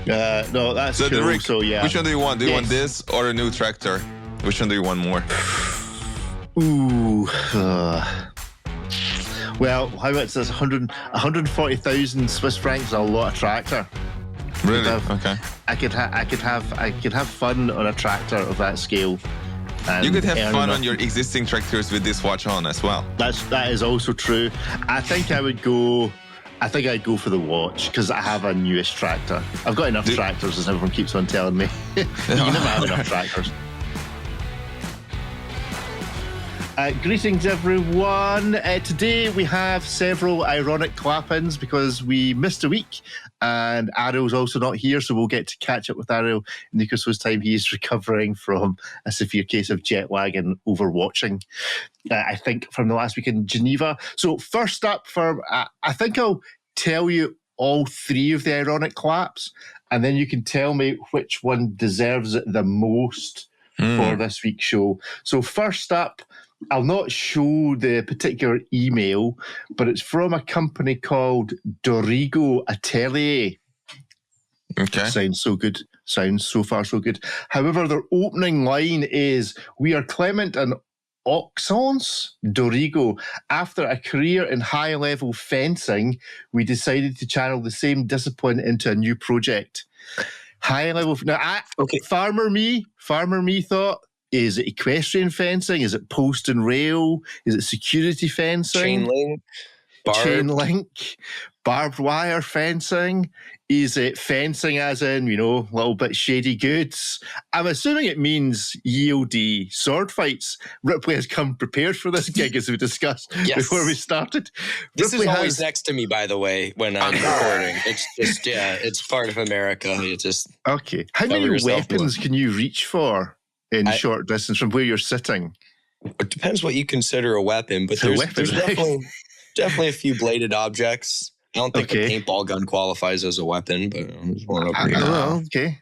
No, that's So, cool. Rick, So yeah. which one do you want? Do you want Yes. this or a new tractor? Which one do you want more? Ooh. Well, how much is this? 140,000 Swiss francs is a lot of tractor. Really? Okay. I could have fun on a tractor of that scale. You could have fun enough. on your existing tractors with this watch on as well. That is also true. I think I'd go for the watch because I have a newish tractor. I've got enough tractors, as everyone keeps on telling me. You never have enough tractors. Greetings, everyone. Today we have several ironic clap-ins because we missed a week and Ariel's also not here, so we'll get to catch up with Ariel in Nico's time. He is recovering from a severe case of jet lag and overwatching, I think, from the last week in Geneva. So first up, I think I'll tell you all three of the ironic claps, and then you can tell me which one deserves it the most for this week's show. So first up, I'll not show the particular email, but it's from a company called Dorigo Atelier. Okay. Sounds so good. Sounds so far so good. However, their opening line is, "We are Clement and Auxonce Dorigo. After a career in high-level fencing, we decided to channel the same discipline into a new project." High-level... Now, Farmer me thought, is it equestrian fencing? Is it post and rail? Is it security fencing? Chain link, barbed wire fencing? Is it fencing as in, little bit shady goods? I'm assuming it means yieldy sword fights. Ripley has come prepared for this gig, as we discussed before we started. This Ripley is always next to me, by the way, when I'm recording. It's just, it's part of America. You just okay. How many weapons can you reach for in short distance from where you're sitting? It depends what you consider a weapon, but there's definitely a few bladed objects. I don't think a paintball gun qualifies as a weapon, but okay.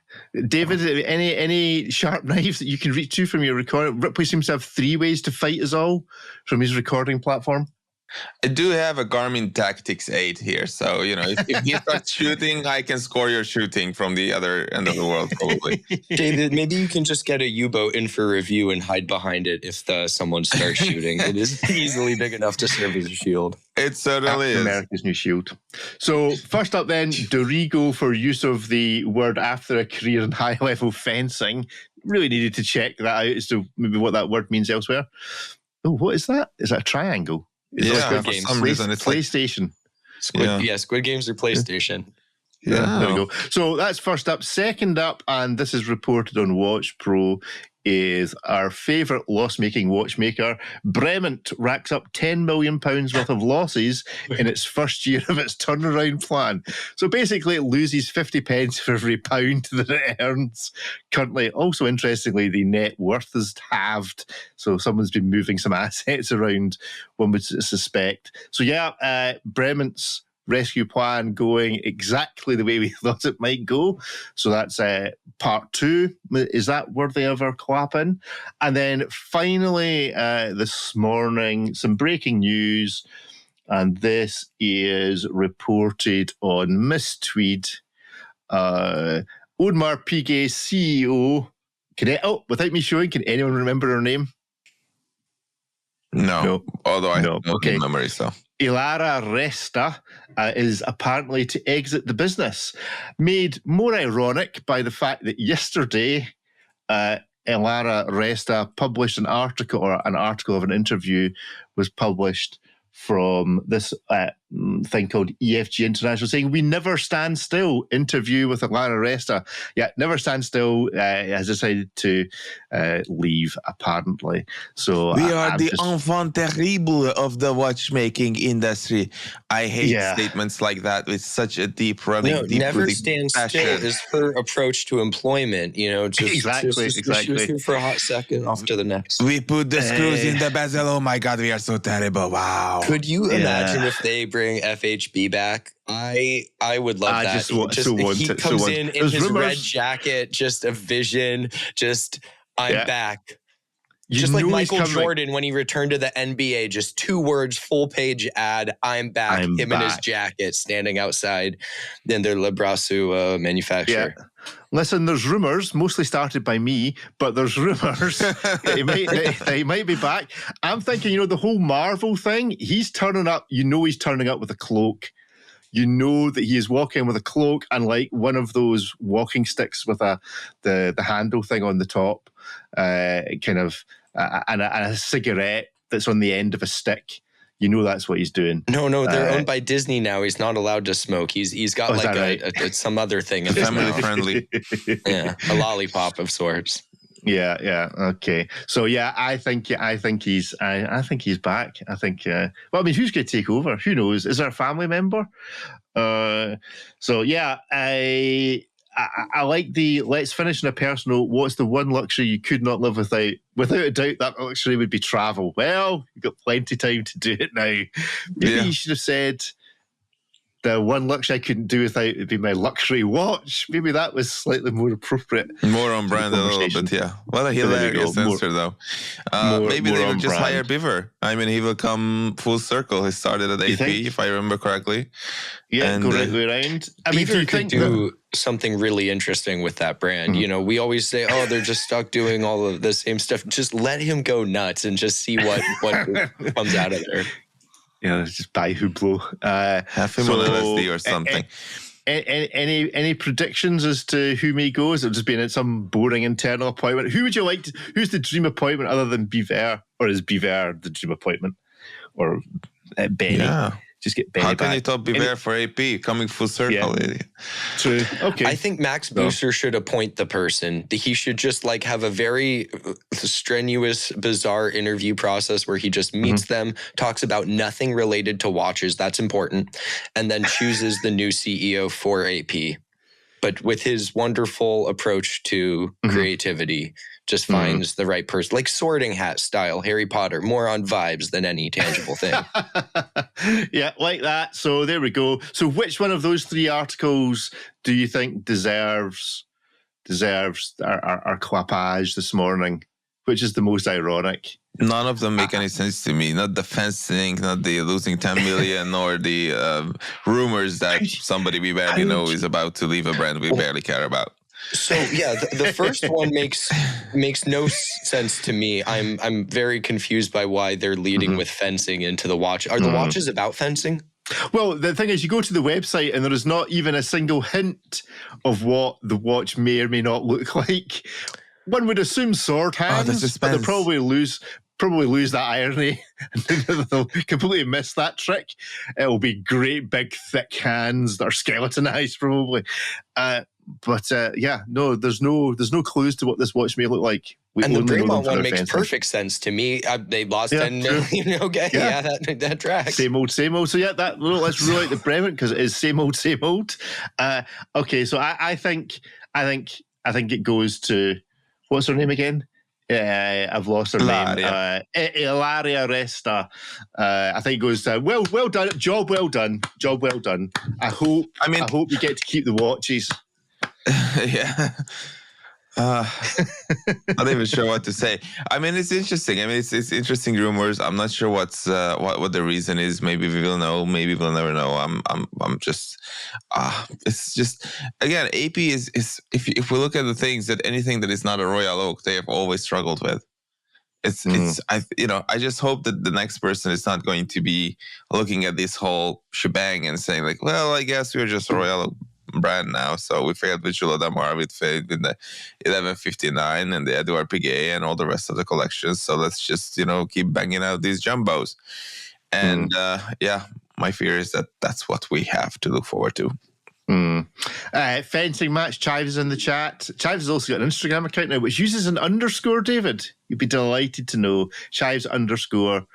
David, any sharp knives that you can reach to from your recording? Ripley seems to have 3 ways to fight us all from his recording platform. I do have a Garmin Tactics 8 here, so if you start shooting, I can score your shooting from the other end of the world, probably. David, maybe you can just get a U-boat in for review and hide behind it if someone starts shooting. It is easily big enough to serve as a shield. It certainly is. America's new shield. So first up then, Dorigo, for use of the word after a career in high-level fencing. Really needed to check that out as to maybe what that word means elsewhere. Oh, what is that? Is that a triangle? For some reason it's PlayStation. Squid Games or PlayStation. Yeah, there we go. So that's first up. Second up, and this is reported on Watch Pro, is our favourite loss-making watchmaker. Bremont racks up £10 million worth of losses in its first year of its turnaround plan. So basically it loses 50 pence for every pound that it earns. Currently, also interestingly, the net worth is halved. So someone's been moving some assets around, one would suspect. So Bremont's rescue plan going exactly the way we thought it might go. So that's part 2. Is that worthy of our clapping? And then finally, this morning, some breaking news. And this is reported on Miss Tweed. Audemars Piguet CEO. Without me showing, can anyone remember her name? No. Although I have no memory, so... Ilara Resta is apparently to exit the business. Made more ironic by the fact that yesterday, Ilara Resta published an article of an interview was published from this thing called EFG International, saying, "We never stand still." Interview with Ilara Resta. Yeah, never stand still. Has decided to leave, apparently. So we are the enfant terrible of the watchmaking industry. I hate statements like that with such a deep running. Never stand still is her approach to employment. Exactly. Just here for a hot second, off to the next. We put the screws in the bezel. Oh my God, we are so terrible. Wow. Could you imagine if they bring FHB back? I would love that. He comes in his red jacket, just a vision, I'm back. Just like Michael Jordan when he returned to the NBA, just 2 words, full page ad, I'm back. Him in his jacket standing outside in their Le Brasseux manufacturer. Yeah. Listen, there's rumours, mostly started by me, but there's rumours that he might be back. I'm thinking, the whole Marvel thing, he's turning up, he's turning up with a cloak. You know that he is walking with a cloak and like one of those walking sticks with the handle thing on the top, and a cigarette that's on the end of a stick. That's what he's doing. No, they're owned by Disney now. He's not allowed to smoke. He's got some other thing. Family friendly. Yeah, a lollipop of sorts. Yeah. Okay. So yeah, I think he's back. I think. Who's going to take over? Who knows? Is there a family member? So yeah, I like the let's finish on a personal. What's the one luxury you could not live without? Without a doubt, that luxury would be travel. Well, you've got plenty of time to do it now. Maybe you should have said the one luxury I couldn't do without would be my luxury watch. Maybe that was slightly more appropriate. More on brand a little bit, yeah. What a hilarious answer, though. Maybe they will just hire Beaver. I mean, he will come full circle. He started at AP, if I remember correctly. Yeah, and go right the way around. Beaver could do something really interesting with that brand. We always say, they're just stuck doing all of the same stuff. Just let him go nuts and just see what comes out of there. Just buy Hublot. Have him on LSD or something. Any predictions as to who may go? Is it just being at some boring internal appointment? Who would you like who's the dream appointment other than Beaver? Or is Beaver the dream appointment? Or Benny? Yeah. Just get Benny back. How can you top Beaver for AP? Coming full circle. Yeah. True. Okay. I think Max Booster should appoint the person. He should just have a very strenuous, bizarre interview process where he just meets them, talks about nothing related to watches. That's important. And then chooses the new CEO for AP. But with his wonderful approach to creativity, just finds the right person, like Sorting Hat style, Harry Potter, more on vibes than any tangible thing. Yeah, like that. So there we go. So which one of those 3 articles do you think deserves our clapage this morning? Which is the most ironic? None of them make any sense to me. Not the fencing, not the losing 10 million, nor the rumors that somebody we barely know is about to leave a brand we barely care about. So yeah, the first one makes no sense to me. I'm very confused by why they're leading with fencing into the watch. Are the watches about fencing? Well, the thing is, you go to the website and there is not even a single hint of what the watch may or may not look like. One would assume sword hands, but they'll probably lose that irony. They'll completely miss that trick. It'll be great big thick hands that are skeletonized probably. There's no clues to what this watch may look like. And the Bremont one makes perfect sense to me. They lost 10 million. Okay, that tracks. Same old. So let's rule out the Bremont because it is same old. Okay, so I think it goes to, what's her name again? I've lost her name. Ilaria Resta. I think it goes well done. Job well done. I hope you get to keep the watches. Yeah. Not even sure what to say. I mean, it's interesting. I mean, it's interesting rumors. I'm not sure what the reason is. Maybe we will know. Maybe we'll never know. I'm just. It's just, again, AP is if we look at the things that anything that is not a Royal Oak, they have always struggled with. I just hope that the next person is not going to be looking at this whole shebang and saying like, well, I guess we're just a Royal Oak brand now, so we failed with Jules Audemars, we failed with the 1159 and the Edouard Piguet and all the rest of the collections, so let's just keep banging out these jumbos. And my fear is that that's what we have to look forward to. Fencing match. Chives is in the chat. Chives has also got an Instagram account now which uses an underscore, David. You'd be delighted to know. Chives _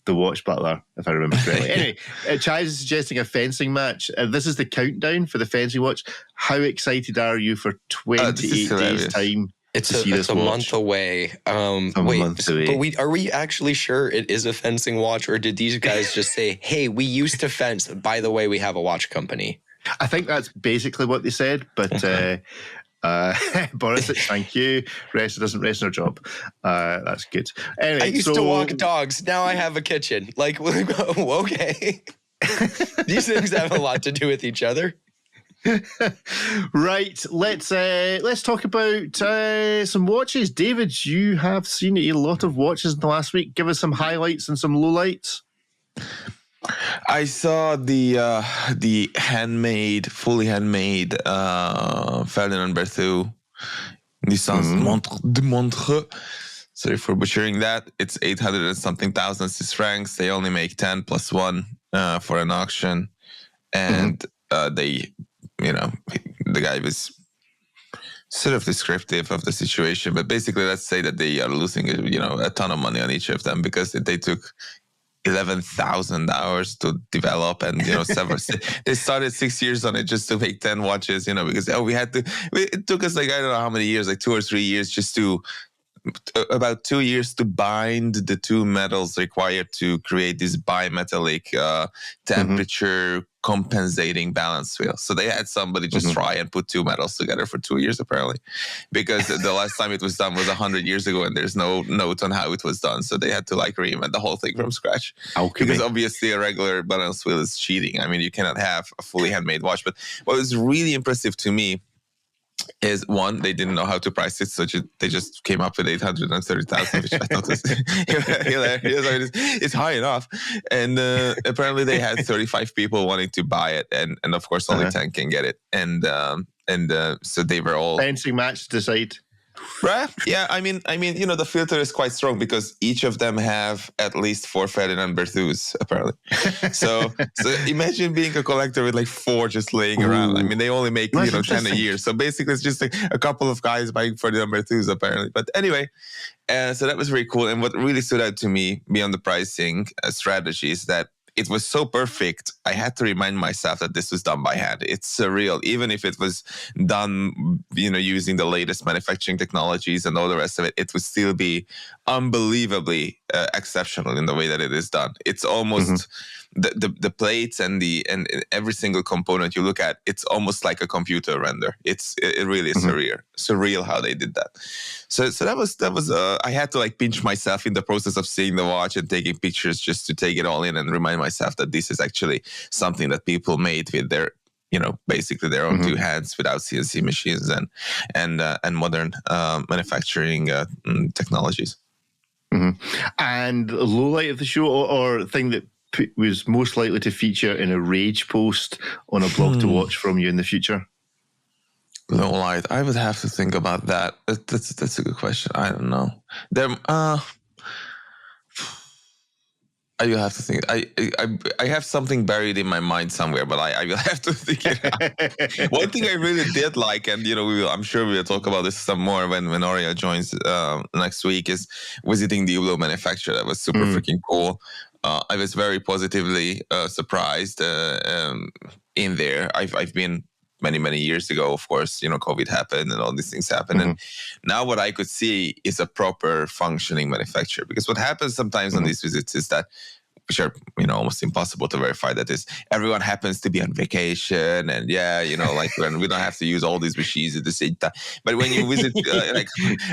the watch butler, if I remember correctly. Anyway, Chives is suggesting a fencing match. This is the countdown for the fencing watch. How excited are you for 28 days' time? It's a month away. Month away. But are we actually sure it is a fencing watch, or did these guys just say, hey, we used to fence, by the way, we have a watch company? I think that's basically what they said, but Boris, thank you. Rest doesn't rest in our job. That's good. Anyway, I used to walk dogs. Now I have a kitchen. Like, okay. These things have a lot to do with each other. Right, let's talk about some watches. David, you have seen a lot of watches in the last week. Give us some highlights and some lowlights. I saw the fully handmade Ferdinand Berthoud Nissan de Montreux. Sorry for butchering that. It's 800 and something thousand Swiss francs. They only make 10 plus 1 for an auction, and the guy was sort of descriptive of the situation. But basically, let's say that they are losing a ton of money on each of them because they took 11,000 hours to develop, and several. They started 6 years on it just to make 10 watches. Because it took us like I don't know how many years, like 2 or 3 years, just to about 2 years to bind the two metals required to create this bimetallic temperature compensating balance wheel. So they had somebody just try and put two metals together for 2 years, apparently, because the last time it was done was 100 years ago, and there's no note on how it was done. So they had to reinvent the whole thing from scratch. Because obviously a regular balance wheel is cheating. I mean, you cannot have a fully handmade watch. But what was really impressive to me is, one, they didn't know how to price it, so they just came up with 830,000, which I thought was hilarious. It's high enough, and apparently they had 35 people wanting to buy it, and of course only 10 can get it, and so they were all fencing match to decide. Right? Yeah, I mean, the filter is quite strong because each of them have at least 4 Ferdinand Berthouds, apparently. So imagine being a collector with like 4 just laying around. I mean, they only make 10 a year. So basically, it's just like a couple of guys buying Ferdinand Berthouds, apparently. But anyway, so that was very cool. And what really stood out to me beyond the pricing strategy is that it was so perfect. I had to remind myself that this was done by hand. It's surreal. Even if it was done, using the latest manufacturing technologies and all the rest of it, it would still be unbelievably exceptional in the way that it is done. It's almost the plates and every single component you look at. It's almost like a computer render. It really is surreal how they did that. So that was I had to pinch myself in the process of seeing the watch and taking pictures just to take it all in and remind myself that this is actually something that people made with their basically their own two hands without CNC machines and modern manufacturing technologies. And the low light of the show, or thing that was most likely to feature in a rage post on a blog to watch from you in the future? Low light. I would have to think about that. That's a good question. I don't know. I will have to think. I have something buried in my mind somewhere, but I will have to think it out. One thing I really did like, and I'm sure we'll talk about this some more when Aurea joins next week, is visiting the Hublot manufacturer. That was super freaking cool. I was very positively surprised in there. I've been many years ago, of course, COVID happened and all these things happened. And now what I could see is a proper functioning manufacturer. Because what happens sometimes on these visits is that, which are, almost impossible to verify, that is, everyone happens to be on vacation and when we don't have to use all these machines at the same time. But when you visit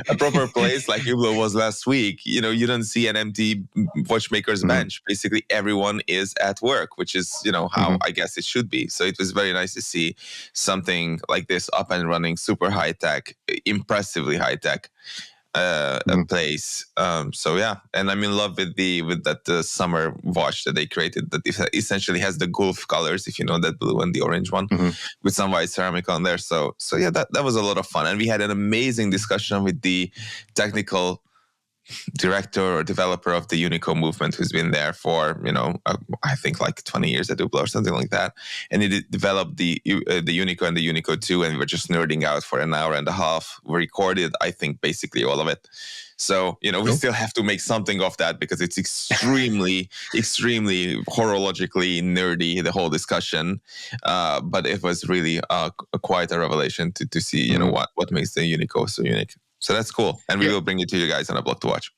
a proper place like Hublot was last week, you don't see an empty watchmaker's bench. Basically, everyone is at work, which is, how I guess it should be. So it was very nice to see something like this up and running, super high tech, impressively high tech. Place. So yeah, and I'm in love with that summer watch that they created that essentially has the Gulf colors, if you know, that blue and the orange one, with some white ceramic on there. So yeah, that was a lot of fun, and we had an amazing discussion with the technical director or developer of the Unico movement, who's been there for I think like 20 years at Hublot or something like that, and he developed the Unico and the Unico 2, and we were just nerding out for an hour and a half. We recorded, I think, basically all of it. So we still have to make something of that because it's extremely horologically nerdy, the whole discussion. But it was really quite a revelation to see what makes the Unico so unique. So that's cool. And we will bring it to you guys on aBlogtoWatch.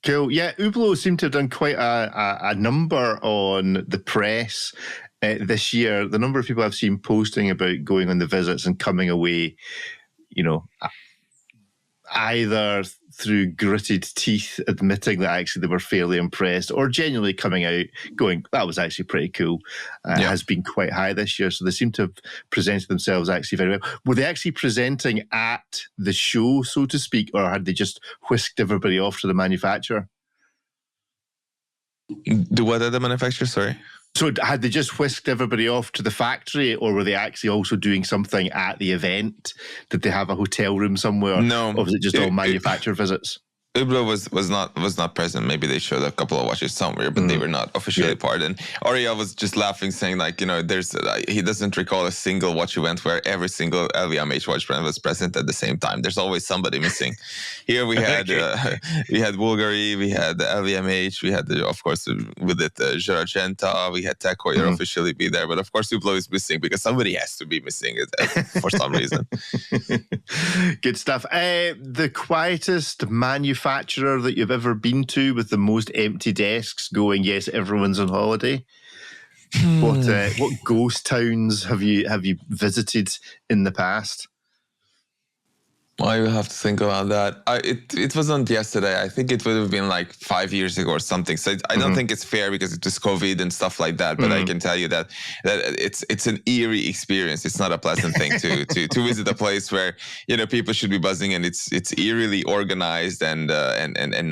Cool. Yeah, Hublot seem to have done quite a number on the press this year. The number of people I've seen posting about going on the visits and coming away, either through gritted teeth admitting that actually they were fairly impressed, or genuinely coming out going, that was actually pretty cool. Has been quite high this year. So they seem to have presented themselves actually very well. Were they actually presenting at the show, so to speak, or had they just whisked everybody off to the manufacturer? Do what at the manufacturer? Sorry. So had they just whisked everybody off to the factory, or were they actually also doing something at the event? Did they have a hotel room somewhere? No. Or was it just all manufacturer visits? aBlo was not present. Maybe they showed a couple of watches somewhere, but they were not officially part. And Ariel was just laughing, saying like, there's he doesn't recall a single watch event where every single LVMH watch brand was present at the same time. There's always somebody missing. Here we had we had Bulgari, we had the LVMH, we had of course with it Girargenta, we had Tech Heuer officially be there, but of course aBlo is missing because somebody has to be missing for some reason. Good stuff. The quietest manufacturer that you've ever been to with the most empty desks going, yes, everyone's on holiday? What ghost towns have you visited in the past? I will have to think about that. It wasn't yesterday. I think it would have been like 5 years ago or something. So I don't think it's fair because it was COVID and stuff like that. But I can tell you that it's an eerie experience. It's not a pleasant thing to visit a place where people should be buzzing, and it's eerily organized and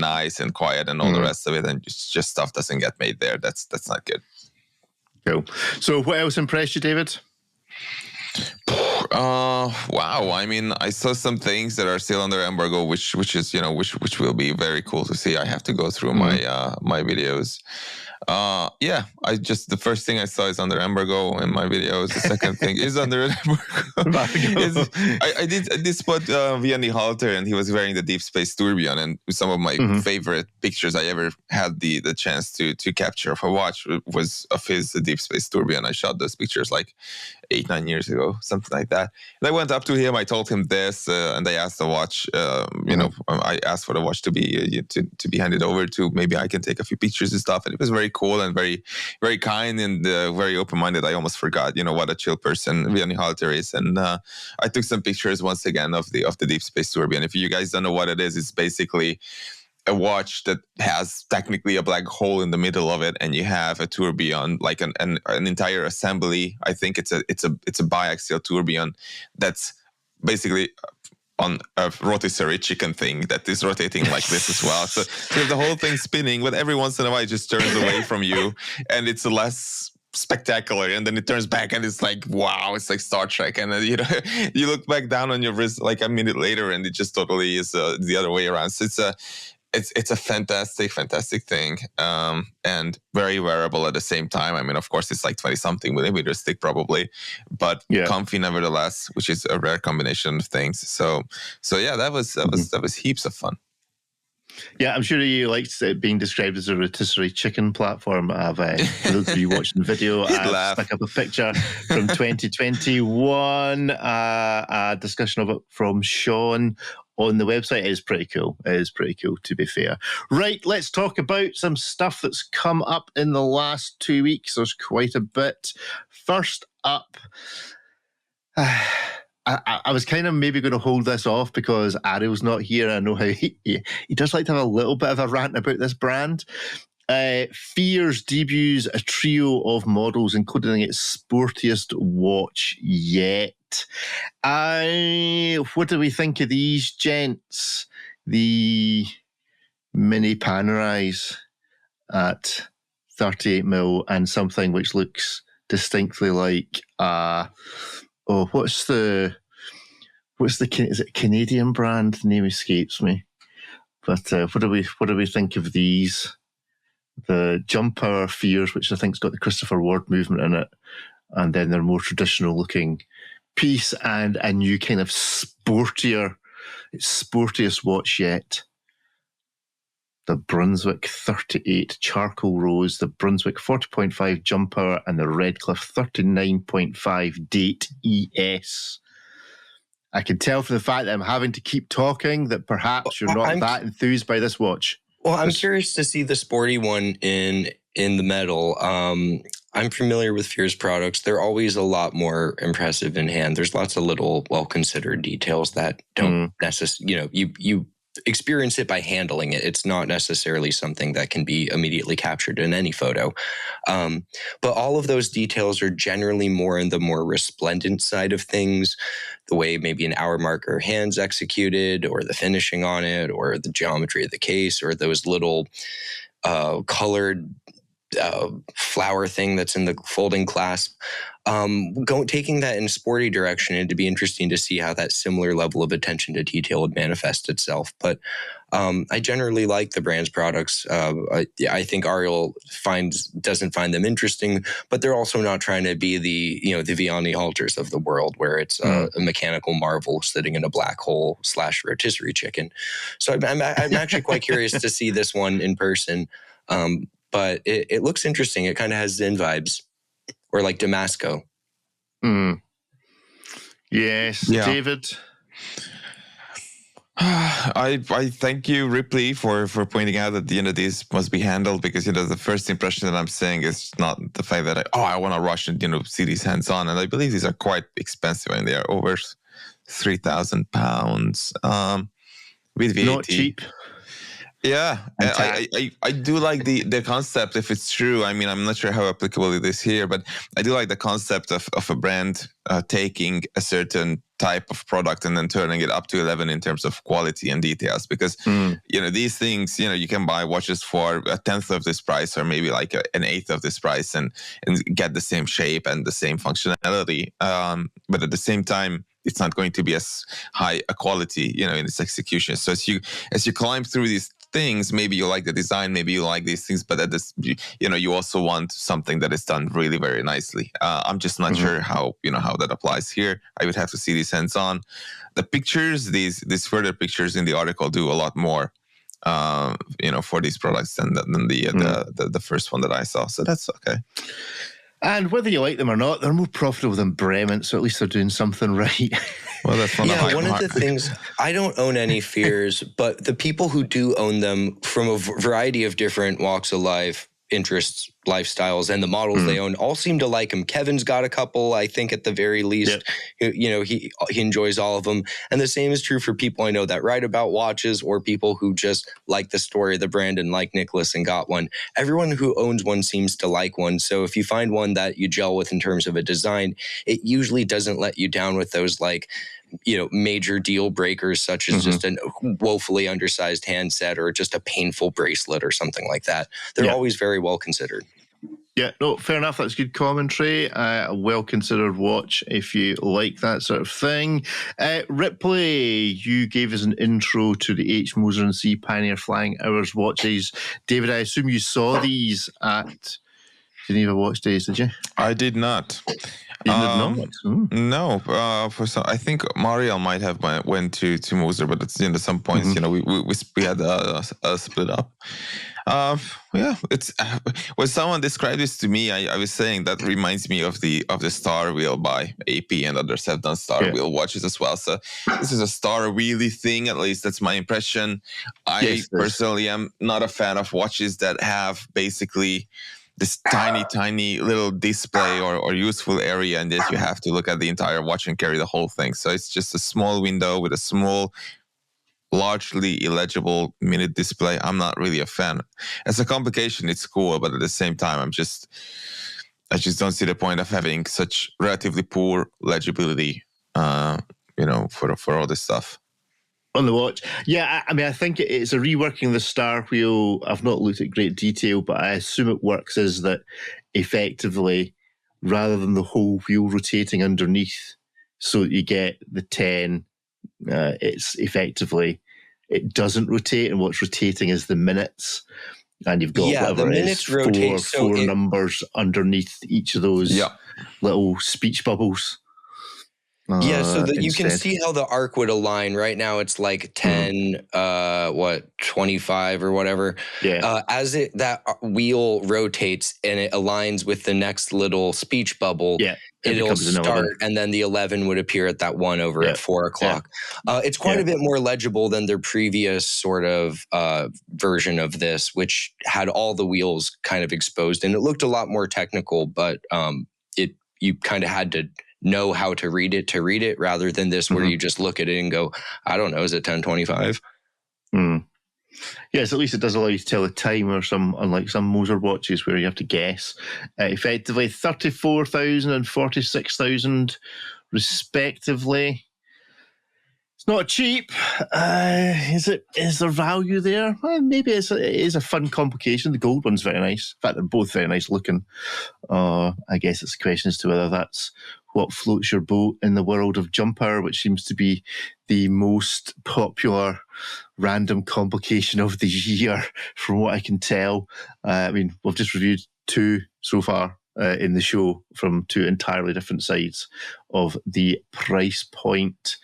nice and quiet and all the rest of it, and just stuff doesn't get made there. That's not good. Cool. So what else impressed you, David? Wow. I mean, I saw some things that are still under embargo, which is which will be very cool to see. I have to go through my videos. The first thing I saw is under embargo in my videos. The second thing is under embargo. I did spot Vianney Halter, and he was wearing the Deep Space Tourbillon, and some of my favorite pictures I ever had the chance to capture of a watch was of his Deep Space Tourbillon. I shot those pictures like 8-9 years ago, something like that. And I went up to him, I told him this, and I asked the watch, I asked for the watch to be handed over to, maybe I can take a few pictures and stuff. And it was very cool and very, very kind and very open-minded. I almost forgot, what a chill person Vianney Halter is. And I took some pictures once again of the Deep Space Tourbillon. If you guys don't know what it is, it's basically a watch that has technically a black hole in the middle of it, and you have a tourbillon, like an entire assembly. I think it's a biaxial tourbillon that's basically on a rotisserie chicken thing that is rotating like this as well. So the whole thing spinning, but every once in a while it just turns away from you, and it's less spectacular, and then it turns back and it's like, wow, it's like Star Trek. And then you look back down on your wrist like a minute later and it just totally is the other way around. So it's a fantastic thing, and very wearable at the same time. I mean, of course, it's like 20-something millimeters thick probably, but comfy nevertheless, which is a rare combination of things. So yeah, that was heaps of fun. Yeah, I'm sure you liked it being described as a rotisserie chicken platform. For those of you watching the video, I've stuck up a picture from 2021, a discussion of it from Sean on the website. It is pretty cool. It is pretty cool, to be fair. Right, let's talk about some stuff that's come up in the last 2 weeks. There's quite a bit. First up, I was kind of maybe going to hold this off because Ariel's not here. I know how he does like to have a little bit of a rant about this brand. Fears debuts a trio of models, including its sportiest watch yet. What do we think of these gents? The mini Panerais at 38 mil and something which looks distinctly like is it Canadian brand? The name escapes me. But what do we think of these? The Jump Power Fears, which I think's got the Christopher Ward movement in it, and then their more traditional looking piece, and a new kind of sportiest watch yet. The Brunswick 38 Charcoal Rose, the Brunswick 40.5 Jump Power, and the Redcliffe 39.5 Date ES. I can tell from the fact that I'm having to keep talking that perhaps you're not that enthused by this watch. Well, I'm curious to see the sporty one in the metal. I'm familiar with Fear's products. They're always a lot more impressive in hand. There's lots of little well-considered details that don't necessarily, you experience it by handling it. It's not necessarily something that can be immediately captured in any photo. But all of those details are generally more in the more resplendent side of things, the way maybe an hour marker hand's executed, or the finishing on it, or the geometry of the case, or those little colored flower thing that's in the folding clasp. Taking that in sporty direction, it'd be interesting to see how that similar level of attention to detail would manifest itself. But I generally like the brand's products. I think Ariel doesn't find them interesting, but they're also not trying to be the Vianney Halters of the world, where it's a mechanical marvel sitting in a black hole / rotisserie chicken. So I'm actually quite curious to see this one in person. But it looks interesting. It kind of has Zen vibes, or like Damasco. Yes, Yeah. David. I thank you, Ripley, for pointing out that this must be handled, because the first impression that I'm saying is not the fact that I want to rush and see these hands on, and I believe these are quite expensive, and they are over £3,000 with VAT. Not cheap. Yeah, I do like the concept, if it's true. I mean, I'm not sure how applicable it is here, but I do like the concept of a brand taking a certain type of product and then turning it up to 11 in terms of quality and details, because these things, you can buy watches for 1/10 of this price, or maybe like 1/8 of this price, and get the same shape and the same functionality, but at the same time it's not going to be as high a quality in its execution. So as you climb through these things, maybe you like the design, maybe you like these things, but at this, you also want something that is done really very nicely. I'm just not sure how that applies here. I would have to see these hands on. The pictures, these further pictures in the article do a lot more, for these products than the first one that I saw. So that's okay. And whether you like them or not, they're more profitable than Bremen, so at least they're doing something right. Well, that's one of the things, I don't own any Fears, but the people who do own them, from a variety of different walks of life, interests, lifestyles, and the models they own, all seem to like them. Kevin's got a couple, I think, at the very least. Yep. He enjoys all of them. And the same is true for people I know that write about watches, or people who just like the story of the brand and like Nicholas and got one. Everyone who owns one seems to like one. So if you find one that you gel with in terms of a design, it usually doesn't let you down with those major deal breakers, such as just a woefully undersized handset or just a painful bracelet or something like that. They're always very well considered. Yeah, no, fair enough. That's good commentary. A well-considered watch if you like that sort of thing. Ripley, you gave us an intro to the H. Moser & C Pioneer Flying Hours watches. David, I assume you saw these at Geneva Watch Days, did you? I did not. You did not? No. I think Mariel might have went to Moser, but it's some points, we had a split up. It's when someone described this to me, I was saying that reminds me of the Star Wheel by AP, and others have done Star Wheel watches as well. So this is a Star Wheelie thing, at least that's my impression. I personally am not a fan of watches that have basically this tiny little display or useful area, and yet you have to look at the entire watch and carry the whole thing. So it's just a small window with a small, largely illegible minute display. I'm not really a fan. As a complication, it's cool, but at the same time, I just don't see the point of having such relatively poor legibility, for all this stuff. On the watch. Yeah, I mean, I think it's a reworking the star wheel. I've not looked at great detail, but I assume it works is that effectively, rather than the whole wheel rotating underneath, so that you get the 10, it's effectively, it doesn't rotate, and what's rotating is the minutes. And you've got whatever the it minutes is, rotate, four numbers underneath each of those little speech bubbles. Yeah, so that you can instead. see how the arc would align. Right now it's like 10, 25 or whatever. Yeah. As that wheel rotates and it aligns with the next little speech bubble, Yeah. it'll becomes an 11. start, and then the 11 would appear at that one over at 4 o'clock. It's quite a bit more legible than their previous sort of version of this, which had all the wheels kind of exposed, and it looked a lot more technical, but you kind of had to know how to read it rather than this where you just look at it and go, I don't know, is it 10:25? Yes, at least it does allow you to tell the time, or unlike some Moser watches where you have to guess. Effectively 34,000 and 46,000 respectively. It's not cheap. Is there value there? Well, maybe it is a fun complication. The gold one's very nice. In fact, they're both very nice looking. I guess it's a question as to whether that's what floats your boat in the world of jump hour, which seems to be the most popular random complication of the year, from what I can tell. We've just reviewed 2 so far in the show from 2 entirely different sides of the price point.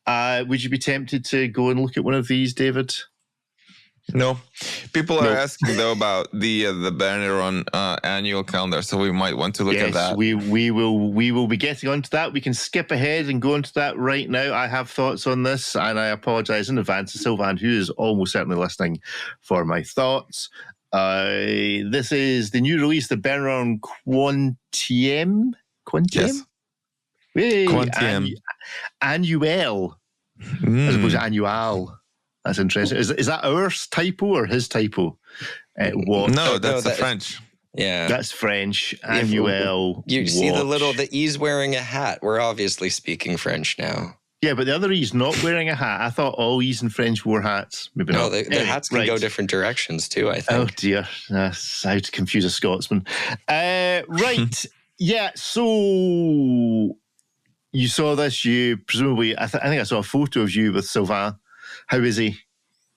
Would you be tempted to go and look at one of these, David? No. People are asking though about the Berneron annual calendar, so we might want to look at that. We will be getting onto that. We can skip ahead and go into that right now. I have thoughts on this, and I apologize in advance to Sylvan, who is almost certainly listening, for my thoughts. This is the new release, the Berneron Quantième. Yes. Quantième Annual, as opposed to Annual. That's interesting. Is that our typo or his typo? No, that's the French. Yeah, that's French. Annual. You see the E's wearing a hat. We're obviously speaking French now. Yeah, but the other E's not wearing a hat. I thought all E's in French wore hats. Maybe not. No, the hats can go different directions too, I think. Oh dear, that's how to confuse a Scotsman. Right, yeah. So you saw this. You presumably, I think I saw a photo of you with Sylvain. How is he?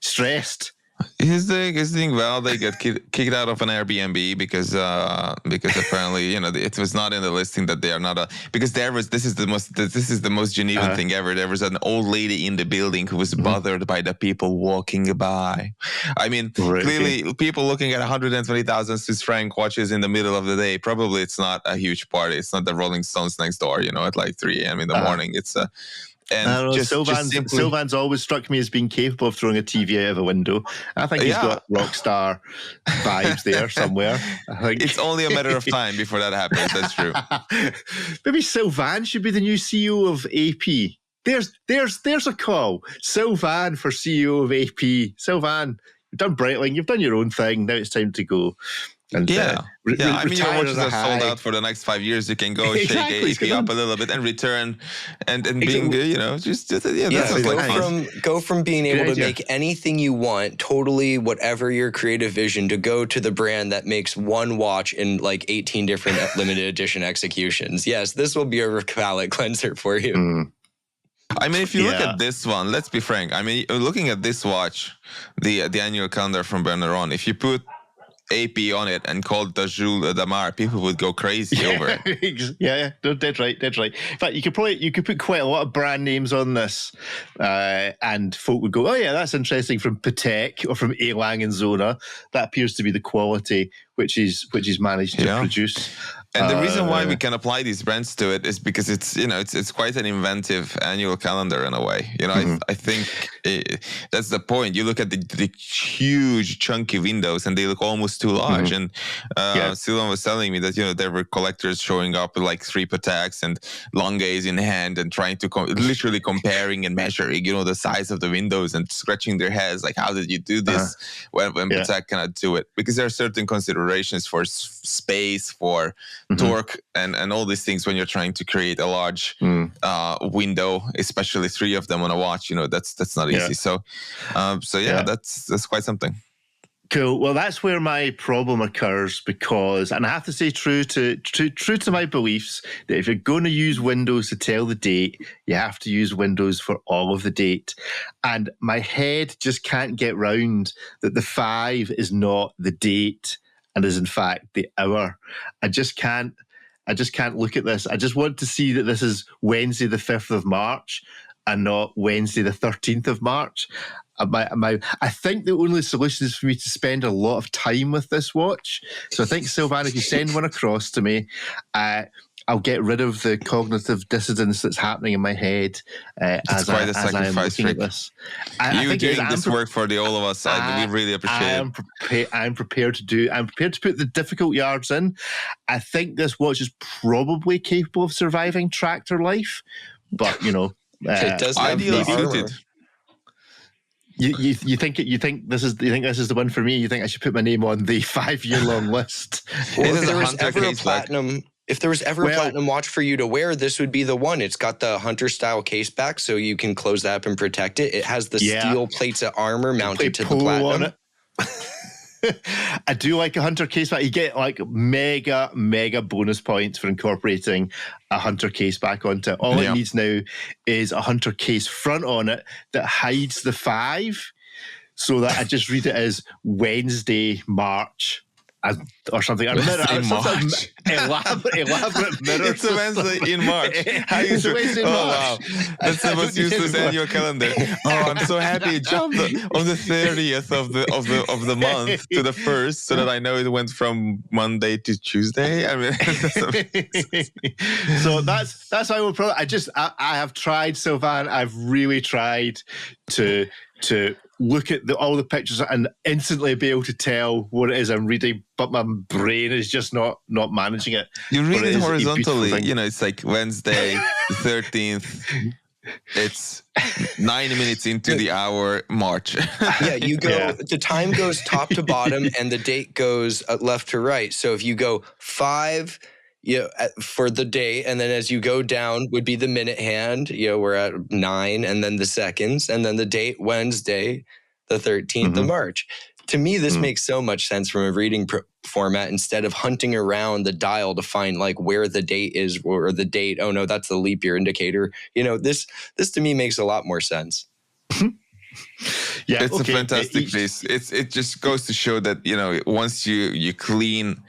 Stressed? He's doing well. They get kicked out of an Airbnb because apparently it was not in the listing that they are not because this is the most Genevan thing ever. There was an old lady in the building who was bothered by the people walking by. I mean, clearly people looking at 120,000 Swiss franc watches in the middle of the day. Probably it's not a huge party. It's not the Rolling Stones next door. At like 3 a.m. in the morning. It's And Sylvan's always struck me as being capable of throwing a TV out of a window. I think he's got rock star vibes there somewhere. I think it's only a matter of time before that happens. That's true. Maybe Sylvan should be the new CEO of AP. There's a call. Sylvan for CEO of AP. Sylvan, you've done Breitling, you've done your own thing. Now it's time to go. And, I mean, your watches are sold out for the next 5 years. You can go shake AP up a little bit and return, and being, go from being able to make anything you want, totally whatever your creative vision, to go to the brand that makes one watch in like 18 different limited edition executions. Yes, this will be a palate cleanser for you. I mean, if you look at this one, let's be frank. I mean, looking at this watch, the annual calendar from Berneron, if you put AP on it and called the Jules Damar, people would go crazy over it. Yeah, no, dead right. In fact, you could put quite a lot of brand names on this, and folk would go, "Oh yeah, that's interesting." From Patek or from A. Lange and Söhne, that appears to be the quality which is managed to produce. And the reason why we can apply these brands to it is because it's quite an inventive annual calendar in a way. I think that's the point. You look at the huge chunky windows and they look almost too large. And Sylvan was telling me that there were collectors showing up with like 3 Pateks and Langes in hand and trying to literally comparing and measuring the size of the windows and scratching their heads like, how did you do this when Patek cannot do it? Because there are certain considerations for space, for torque, and all these things when you're trying to create a large window, especially 3 of them on a watch. That's not easy. So that's quite something. Cool. Well, that's where my problem occurs because, and I have to say, true to my beliefs, that if you're going to use windows to tell the date, you have to use windows for all of the date. And my head just can't get round that the 5 is not the date and is in fact the hour. I just can't I just can't look at this. I just want to see that this is Wednesday the 5th of March and not Wednesday the 13th of March. I think the only solution is for me to spend a lot of time with this watch. So I think, Sylvan, if you send one across to me, I'll get rid of the cognitive dissonance that's happening in my head as I am looking at this. You doing this work for all of us. We really appreciate it. I'm prepared to put the difficult yards in. I think this watch is probably capable of surviving tractor life, but it does have ideally the armor. suited. You think this is the one for me? You think I should put my name on the 5-year-long list? Well, if there was ever a platinum. If there was ever a platinum watch for you to wear, this would be the one. It's got the Hunter style case back, so you can close that up and protect it. It has the steel plates of armor mounted to the platinum. I do like a Hunter case back. You get like mega bonus points for incorporating a Hunter case back onto it. All it needs now is a Hunter case front on it that hides the 5, so that I just read it as Wednesday, March. Or something. Elaborate mirror. It's a Wednesday in March. It's a Wednesday in March. Wow. That's the most useless annual calendar. Oh, I'm so happy it jumped on the 30th of the month to the 1st, so that I know it went from Monday to Tuesday. I mean, so that's why we'll probably. I have tried, Sylvan. I've really tried to look at all the pictures and instantly be able to tell what it is I'm reading, but my brain is just not managing it. You read it horizontally. It's like Wednesday, the 13th. It's 9 minutes into the hour, March. Yeah, you go. The time goes top to bottom, and the date goes left to right. So if you go 5. For the day, and then as you go down would be the minute hand. We're at 9, and then the seconds, and then the date Wednesday, the 13th of March. To me, this makes so much sense from a reading format instead of hunting around the dial to find like where the date is or the date. Oh no, that's the leap year indicator. This to me makes a lot more sense. Yeah, it's a fantastic piece. It just goes to show that once you clean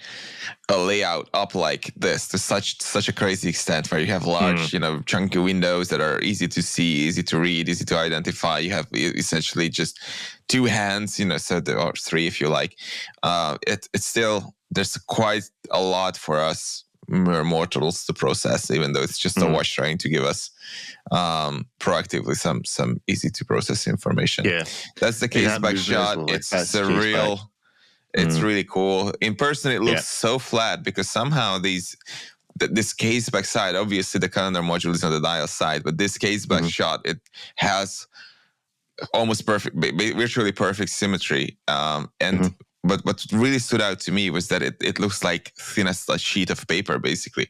a layout up like this to such a crazy extent, where you have large chunky windows that are easy to see, easy to read, easy to identify. You have essentially just 2 hands, or 3 if you like. It's still, there's quite a lot for us mere mortals to process, even though it's just a watch trying to give us proactively some easy to process information. Yeah, that's the case back shot. It's surreal. It's really cool. In person, it looks so flat because somehow this case back side, obviously the calendar module is on the dial side, but this case back shot, it has almost perfect, virtually perfect symmetry. But what really stood out to me was that it looks like thin as a sheet of paper, basically.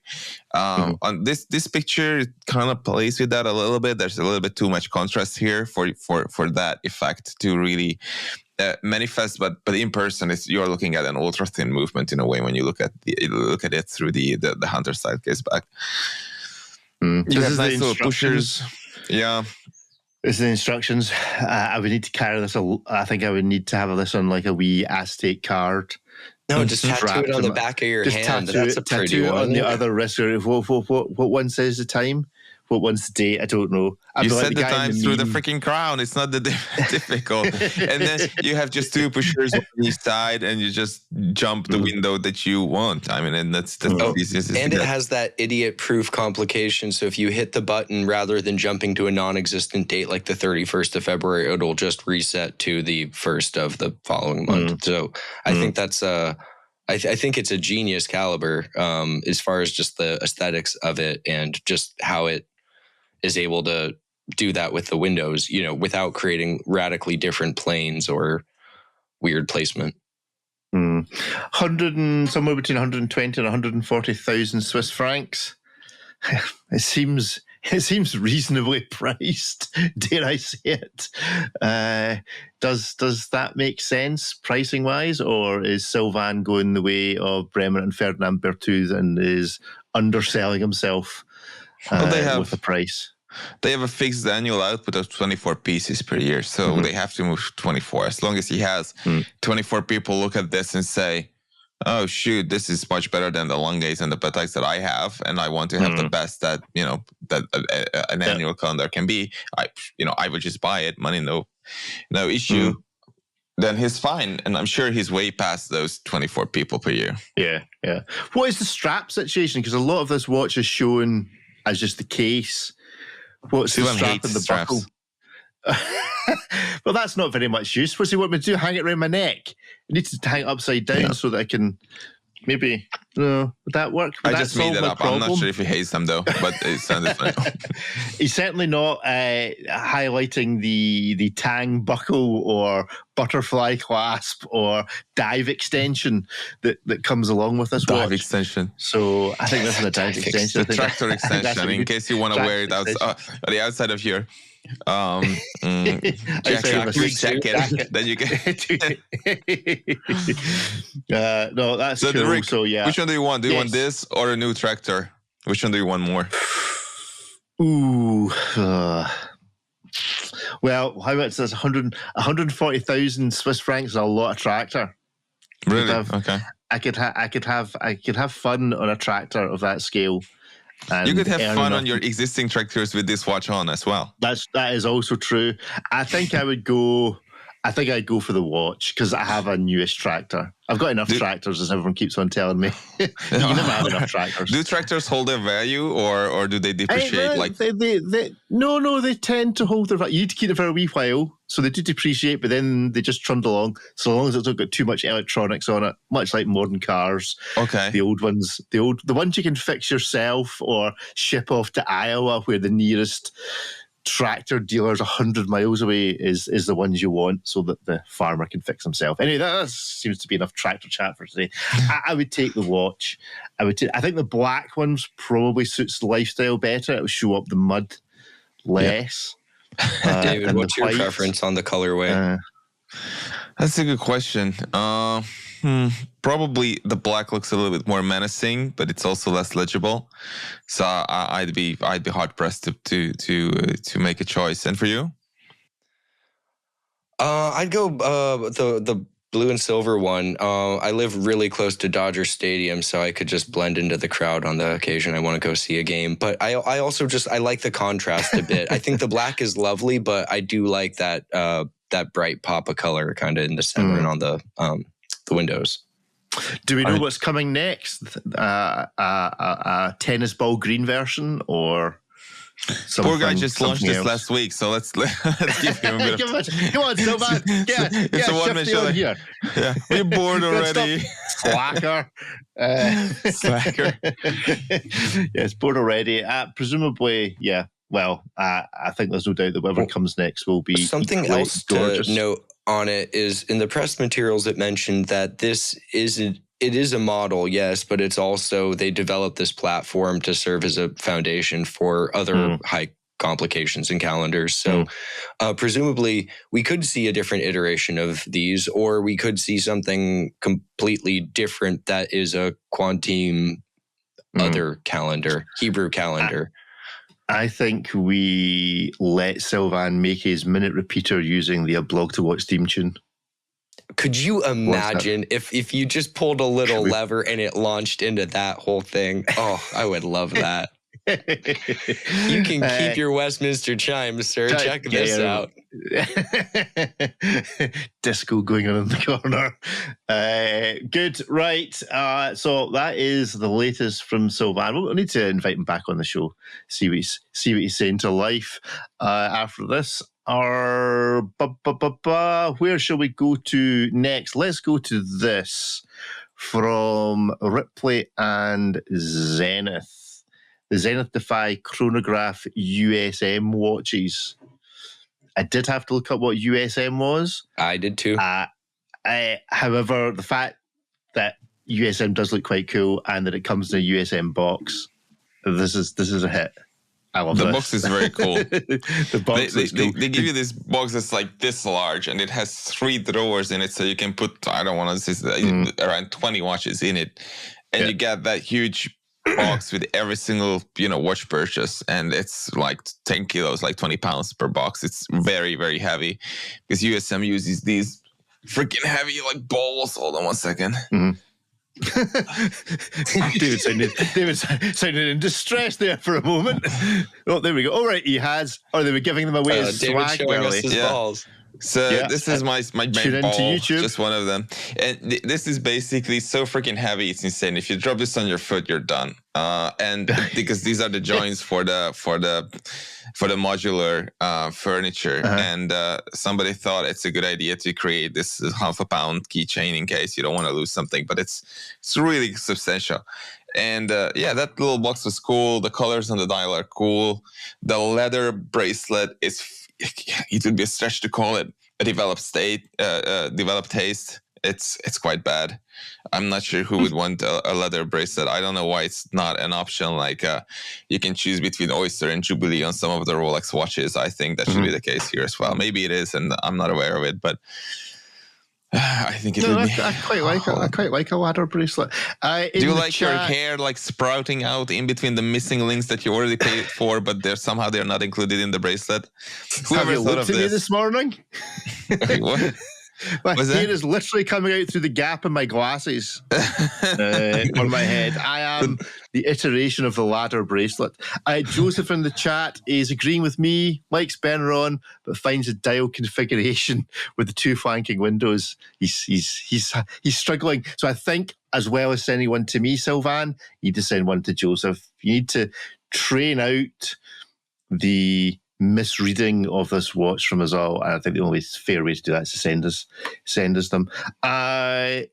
On this picture, it kind of plays with that a little bit. There's a little bit too much contrast here for that effect to really manifest. But in person, you're looking at an ultra thin movement in a way when you look at it through the Hunter side case back. You have nice little pushers. Yeah. This is the instructions. I would need to carry this. I think I would need to have this on like a wee Aztec card. No, just tattoo it on the back of your hand. That's a pretty one. On the other wrist. What one says the time? What one's the date? I don't know. You said the time through the freaking crown. It's not that difficult. And then you have just 2 pushers on each side, and you just jump the window that you want. I mean, and that's the easiest. And it has that idiot-proof complication. So if you hit the button rather than jumping to a non-existent date like the 31st of February, it'll just reset to the 1st of the following month. So I think that's I think it's a genius caliber as far as just the aesthetics of it and just how it is able to do that with the windows, without creating radically different planes or weird placement. 100 and somewhere between 120 and 140,000 Swiss francs. It seems reasonably priced. Dare I say it? Does that make sense pricing wise, or is Sylvan going the way of Bremen and Ferdinand Berthoud and is underselling himself with the price? They have a fixed annual output of 24 pieces per year, so they have to move 24. As long as he has 24 people look at this and say, oh shoot, this is much better than the Langes and the Pateks that I have, and I want to have the best that an annual calendar can be. I would just buy it, money no issue. Then he's fine, and I'm sure he's way past those 24 people per year. Yeah. What is the strap situation? Because a lot of this watch is shown as just the case. What's the strap and the buckle? Well, that's not very much use. What's he want me to do? Hang it around my neck? I need to hang it upside down so that I can maybe. Would that work? I just made that up. I'm not sure if he hates them though, but it sounded fun. He's certainly not highlighting the tang buckle or butterfly clasp or dive extension that comes along with this dive watch. Extension. So I think this is a dive extension. The tractor extension, in case you want to wear it on the outside of your jacket. Then you can. No, that's so cool. Rick, so yeah. Which one do you want? Do you want this or a new tractor? Which one do you want more? Ooh. Well, how much is this? 140,000 Swiss francs is a lot of tractor. Really? Okay. I could have fun on a tractor of that scale. You could have fun on your existing tractors with this watch on as well. That is also true. I think I'd go for the watch because I have a newish tractor. I've got enough tractors, as everyone keeps on telling me. You never have enough tractors. Do tractors hold their value, or do they depreciate? They tend to hold their value. You need to keep it for a wee while, so they do depreciate, but then they just trundle along. So long as it's not got too much electronics on it, much like modern cars. Okay. The old ones, the ones you can fix yourself or ship off to Iowa, where the nearest tractor dealers 100 miles away is the ones you want, so that the farmer can fix himself. Anyway, that seems to be enough tractor chat for today. I would take the watch. I think the black ones probably suits the lifestyle better. It will show up the mud less. David, what's your preference on the colorway? That's a good question. Probably the black looks a little bit more menacing, but it's also less legible. So I'd be hard pressed to make a choice. And for you? I'd go the blue and silver one. I live really close to Dodger Stadium, so I could just blend into the crowd on the occasion I want to go see a game. But I also I like the contrast a bit. I think the black is lovely, but I do like that bright pop of color kind of in the center and on the windows. Do we know what's coming next? A tennis ball green version or something? Poor guy just launched this last week, so let's give him a bit of... Come on, Sylvan. It's a one-man show here. Yeah, we're bored already. Slacker. Slacker. Yes, bored already. Presumably, yeah. Well, I think there's no doubt that whatever comes next will be something else gorgeous. To note on it is in the press materials it mentioned that it is a model, yes, but it's also they developed this platform to serve as a foundation for other high complications and calendars. So presumably we could see a different iteration of these, or we could see something completely different that is a Quantième other calendar, Hebrew calendar. I think we let Sylvan make his minute repeater using the aBlogtoWatch theme tune. Could you imagine if you just pulled a little lever and it launched into that whole thing? Oh, I would love that. You can keep your Westminster chimes, sir. Check this out. Disco going on in the corner. Good, right. So that is the latest from Sylvan. We'll need to invite him back on the show, see what he's saying to life after this. Where shall we go to next? Let's go to this from Ripley and Zenith. The Zenith Defy chronograph USM watches. I did have to look up what USM was. I did too. However, the fact that USM does look quite cool and that it comes in a USM box, this is a hit. I love the this. box is very cool. The box they give you this box that's like this large, and it has 3 drawers in it, so you can put around 20 watches in it, and you get that huge box with every single watch purchase, and it's like 10 kilos, like 20 pounds per box. It's very, very heavy because USM uses these freaking heavy like balls. Hold on one second. David sounded in distress there for a moment. Oh, there we go. All right, he has. Or they were giving them away as David swag. showing us his balls. So this is my main ball, just one of them. And this is basically so freaking heavy, it's insane. If you drop this on your foot, you're done. And because these are the joints for the modular furniture, and somebody thought it's a good idea to create this half-a-pound keychain in case you don't want to lose something, but it's really substantial. And that little box was cool. The colors on the dial are cool. The leather bracelet is. It would be a stretch to call it a developed taste. It's quite bad. I'm not sure who would want a leather bracelet. I don't know why it's not an option. Like you can choose between Oyster and Jubilee on some of the Rolex watches. I think that should be the case here as well. Maybe it is, and I'm not aware of it, but I think it would be. I quite like a leather bracelet. Do you like your hair like sprouting out in between the missing links that you already paid for, but they're not included in the bracelet? Have you looked at me this morning? What? My hair is literally coming out through the gap in my glasses on my head. I am the iteration of the ladder bracelet. Joseph in the chat is agreeing with me, likes Berneron, but finds a dial configuration with the two flanking windows. He's struggling. So I think, as well as sending one to me, Sylvan, you need to send one to Joseph. You need to train out the misreading of this watch from us all. I think the only fair way to do that is to send us them. I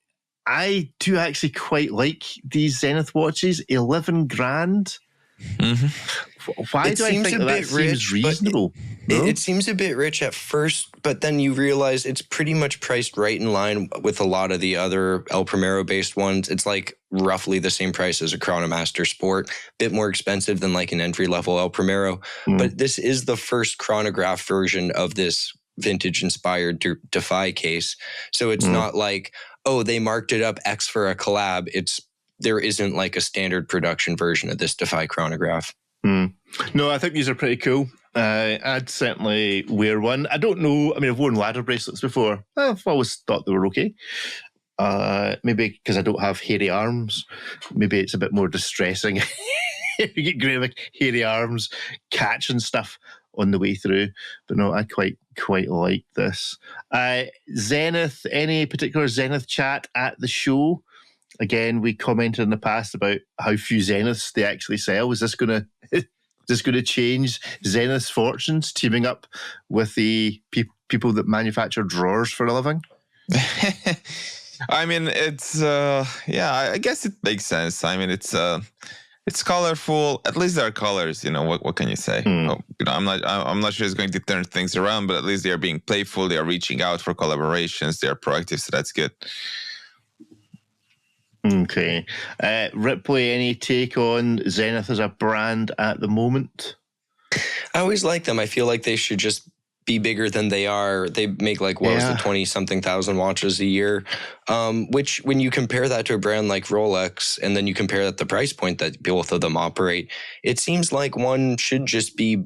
do actually quite like these Zenith watches. 11 grand. Why do I think that seems reasonable? It seems a bit rich at first, but then you realize it's pretty much priced right in line with a lot of the other El Primero based ones. It's like roughly the same price as a Chronomaster Sport, bit more expensive than like an entry level El Primero. But this is the first chronograph version of this vintage inspired Defy case. So it's not like, oh, they marked it up X for a collab. There isn't like a standard production version of this Defy chronograph. No, I think these are pretty cool. I'd certainly wear one. I don't know. I mean, I've worn ladder bracelets before. I've always thought they were okay. Maybe because I don't have hairy arms. Maybe it's a bit more distressing if you get great hairy arms catching stuff on the way through. But no, I quite like this. Zenith, any particular Zenith chat at the show? Again, we commented in the past about how few Zeniths they actually sell. Is this going to change Zenith's fortunes, teaming up with the people that manufacture drawers for a living? I mean, it's I guess it makes sense. I mean, it's colorful. At least there are colors. You know, what can you say? I'm not sure it's going to turn things around, but at least they are being playful. They are reaching out for collaborations. They are proactive, so that's good. Okay. Ripley, any take on Zenith as a brand at the moment? I always like them. I feel like they should just be bigger than they are. They make like, what was the 20-something thousand watches a year, which when you compare that to a brand like Rolex, and then you compare that the price point that both of them operate, it seems like one should just be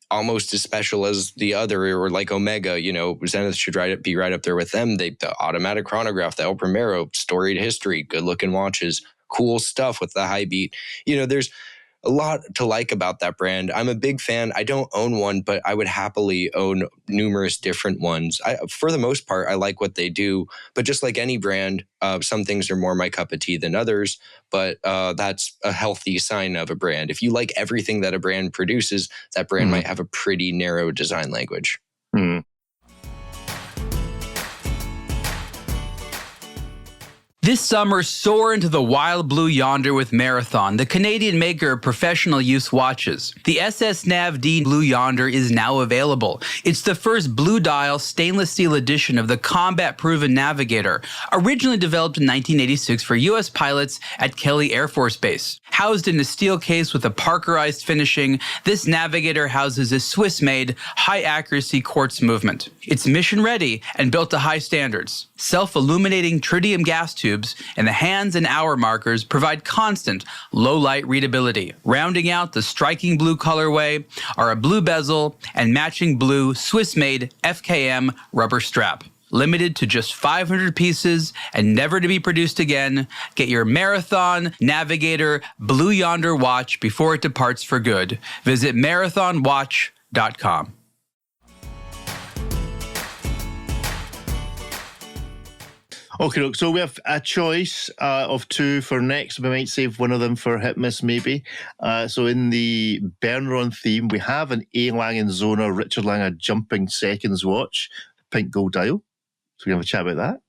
almost as special as the other, or like Omega. You know, Zenith should be right up there with them. The automatic chronograph, the El Primero, storied history, good looking watches, cool stuff with the high beat. You know, there's a lot to like about that brand. I'm a big fan. I don't own one, but I would happily own numerous different ones. For the most part, I like what they do, but just like any brand, some things are more my cup of tea than others, but that's a healthy sign of a brand. If you like everything that a brand produces, that brand might have a pretty narrow design language. This summer, soar into the wild blue yonder with Marathon, the Canadian maker of professional use watches. The SS Nav D Blue Yonder is now available. It's the first blue dial stainless steel edition of the combat-proven Navigator, originally developed in 1986 for U.S. pilots at Kelly Air Force Base. Housed in a steel case with a Parkerized finishing, this Navigator houses a Swiss-made, high-accuracy quartz movement. It's mission-ready and built to high standards. Self-illuminating tritium gas tubes and the hands and hour markers provide constant, low-light readability. Rounding out the striking blue colorway are a blue bezel and matching blue Swiss-made FKM rubber strap. limited to just 500 pieces and never to be produced again. Get your Marathon Navigator Blue Yonder watch before it departs for good. Visit marathonwatch.com. Okay, so we have a choice of two for next. We might save one of them for hit miss, maybe. So in the Berneron theme, we have an A. Lange Söhne Richard Lange jumping seconds watch, pink gold dial. So we have a chat about that.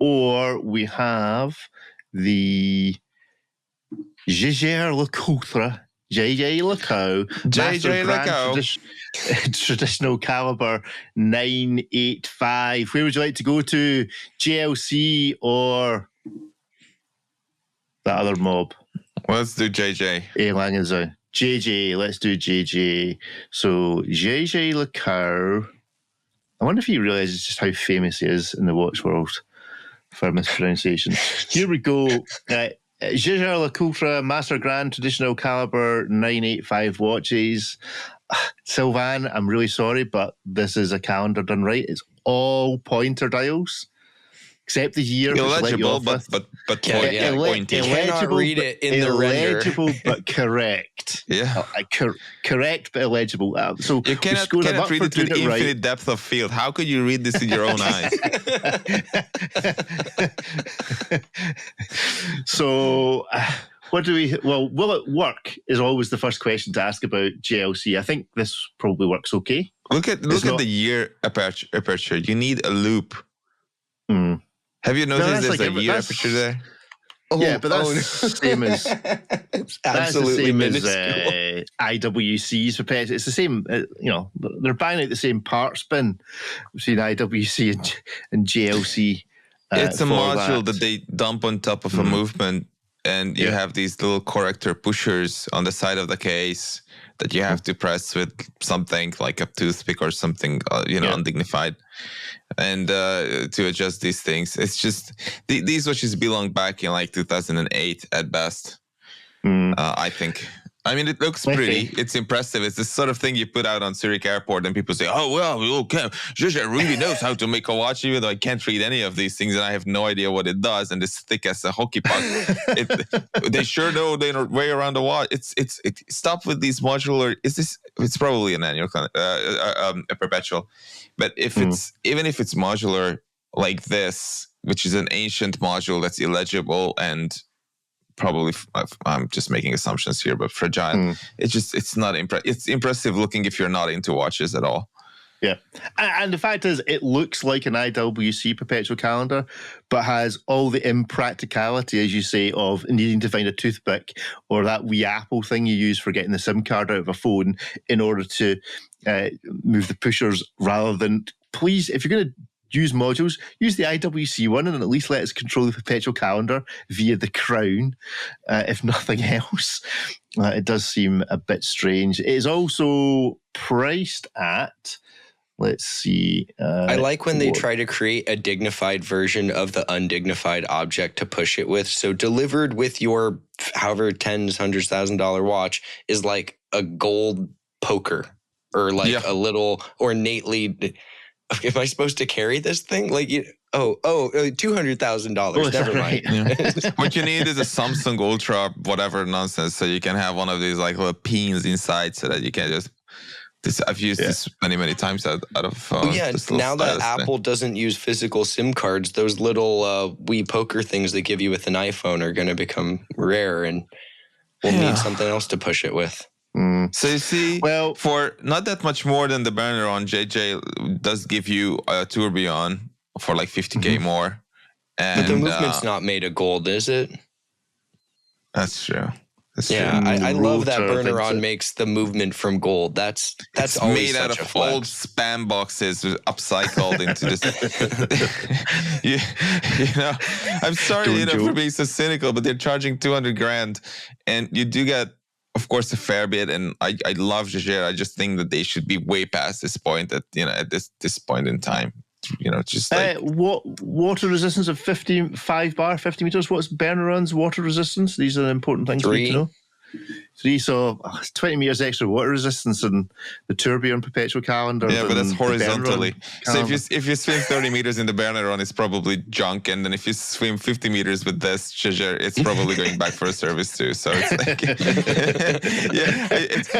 Or we have the Gégère Le Coultre, JJ Lecoq, JJ Lecoq, traditional caliber 985. Where would you like to go to? JLC or that other mob? Let's do JJ. A. Lange Söhne. JJ, let's do JJ. So JJ Lecoq. I wonder if he realizes just how famous he is in the watch world for mispronunciation. Here we go. Gégère Le Coultre Master Grand Traditional Caliber 985 watches. Sylvain, I'm really sorry, but this is a calendar done right. It's all pointer dials, except the year. Illegible, but pointy. You cannot read it in the render. Illegible, but correct. Yeah. Correct, but illegible. So you cannot read it with infinite depth of field. How could you read this in your own eyes? So, what do we... Well, will it work is always the first question to ask about JLC. I think this probably works okay. Look at the year aperture. You need a loop. Have you noticed there's a year aperture there? Yeah, but that's the same as... It's absolutely minuscule. As IWC's perpetual. It's the same, they're buying out the same parts bin between IWC and JLC. It's a module that they dump on top of a movement, and you have these little corrector pushers on the side of the case that you have to press with something like a toothpick or something, undignified, and to adjust these things. It's just these watches belong back in like 2008 at best. I think. I mean, it looks pretty. It's impressive. It's the sort of thing you put out on Zurich Airport, and people say, "Oh well, okay, Gégère really knows how to make a watch," even though I can't read any of these things and I have no idea what it does. And it's thick as a hockey puck. They sure know their way around the watch. Stop with these modular. It's probably an annual, a perpetual, but even if it's modular like this, which is an ancient module that's illegible and probably, I'm just making assumptions here, but fragile. It's not it's impressive looking if you're not into watches at all. Yeah, and the fact is, it looks like an IWC perpetual calendar, but has all the impracticality, as you say, of needing to find a toothpick or that wee Apple thing you use for getting the SIM card out of a phone in order to move the pushers, rather than, please, if you're going to use modules, use the IWC one and at least let us control the perpetual calendar via the crown, if nothing else. It does seem a bit strange. It is also priced at, let's see. I like when they try to create a dignified version of the undignified object to push it with. So delivered with your however tens, hundreds, $1,000 watch is like a gold poker or like a little ornately... Am I supposed to carry this thing? Like, $200,000. Never mind. Yeah. What you need is a Samsung Ultra, whatever nonsense, so you can have one of these like little pins inside, so that you can just. I've used this many times out of phones. Now that Apple doesn't use physical SIM cards, those little wee poker things they give you with an iPhone are going to become rare, and we'll need something else to push it with. So you see, for not that much more than the Berneron, JJ does give you a tourbillon for like 50K more. And, but the movement's not made of gold, is it? That's true. I love that Berneron makes the movement from gold. That's always made out of old spam boxes upcycled into this. I'm sorry, for being so cynical, but they're charging $200,000, and you do get, of course, a fair bit. And I love Gégère. I just think that they should be way past this point at this point in time. Just like what water resistance of 55 bar, 50 meters. What's Berneron's water resistance? These are the important things we need to know. 3, so 20 meters extra water resistance in the Tourbillon perpetual calendar. Yeah, but that's horizontally. So if you swim 30 meters in the Berneron, it's probably junk, and then if you swim 50 meters with this Chager, it's probably going back for a service too. So it's like,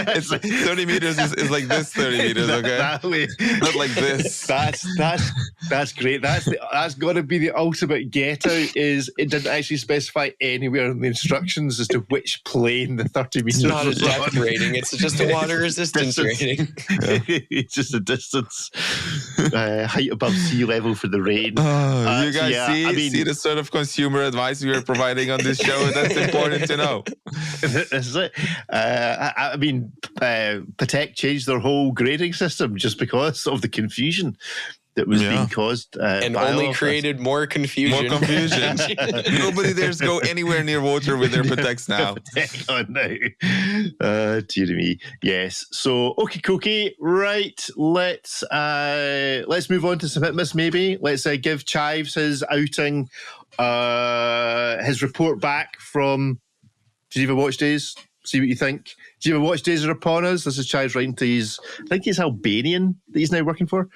it's like 30 meters is like this 30 meters, okay? Exactly. Not like this. That's great. That's got to be the ultimate get out. Is it didn't actually specify anywhere in the instructions as to which plane the 30 meters. It's not a depth rating. It's just a water resistance rating. It's just a distance, height above sea level for the rain. You guys see the sort of consumer advice we are providing on this show. That's important to know. This is it. I mean, Patek changed their whole grading system just because of the confusion that was being caused. And only created more confusion. More confusion. Nobody dares go anywhere near water with their Pateks now. Dear me. Yes. So, okay. Right. Let's move on to some Hitmas, maybe. Let's give Chives his outing, his report back from Geneva Watch Days. See what you think. Geneva Watch Days are upon us. This is Chives writing to I think he's Albanian that he's now working for.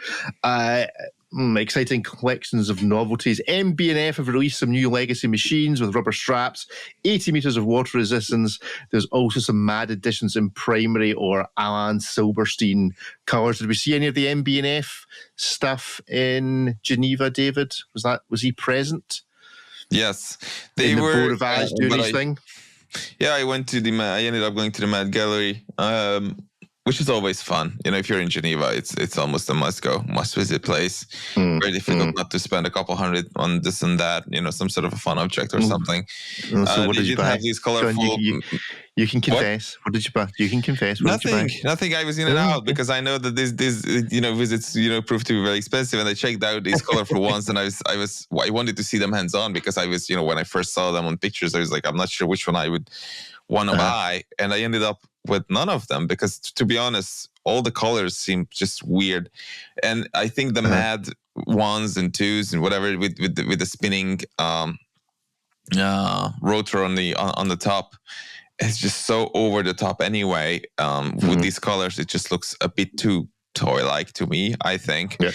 Exciting collections of novelties. MB&F have released some new legacy machines with rubber straps, 80 meters of water resistance. There's also some mad additions in primary or Alan Silberstein colours. Did we see any of the MB&F stuff in Geneva, David? Was he present? Yes. They were Board of Eyes doing his thing? Yeah, I ended up going to the Mad Gallery, which is always fun. You know, if you're in Geneva, it's almost a must visit place. Very difficult not to spend a couple $100 on this and that. You know, some sort of a fun object or something. So what did you buy? Have these colorful. You can confess. What did you buy? You can confess. Nothing. I was in and out because I know that these visits prove to be very expensive, and I checked out these colorful ones, and I wanted to see them hands on because I was when I first saw them on pictures, I was like, I'm not sure which one I would want to buy, and I ended up with none of them because, to be honest, all the colors seem just weird, and I think the mad ones and twos and whatever with the spinning rotor on the top. It's just so over the top anyway. With these colors, it just looks a bit too toy-like to me, I think. Yeah.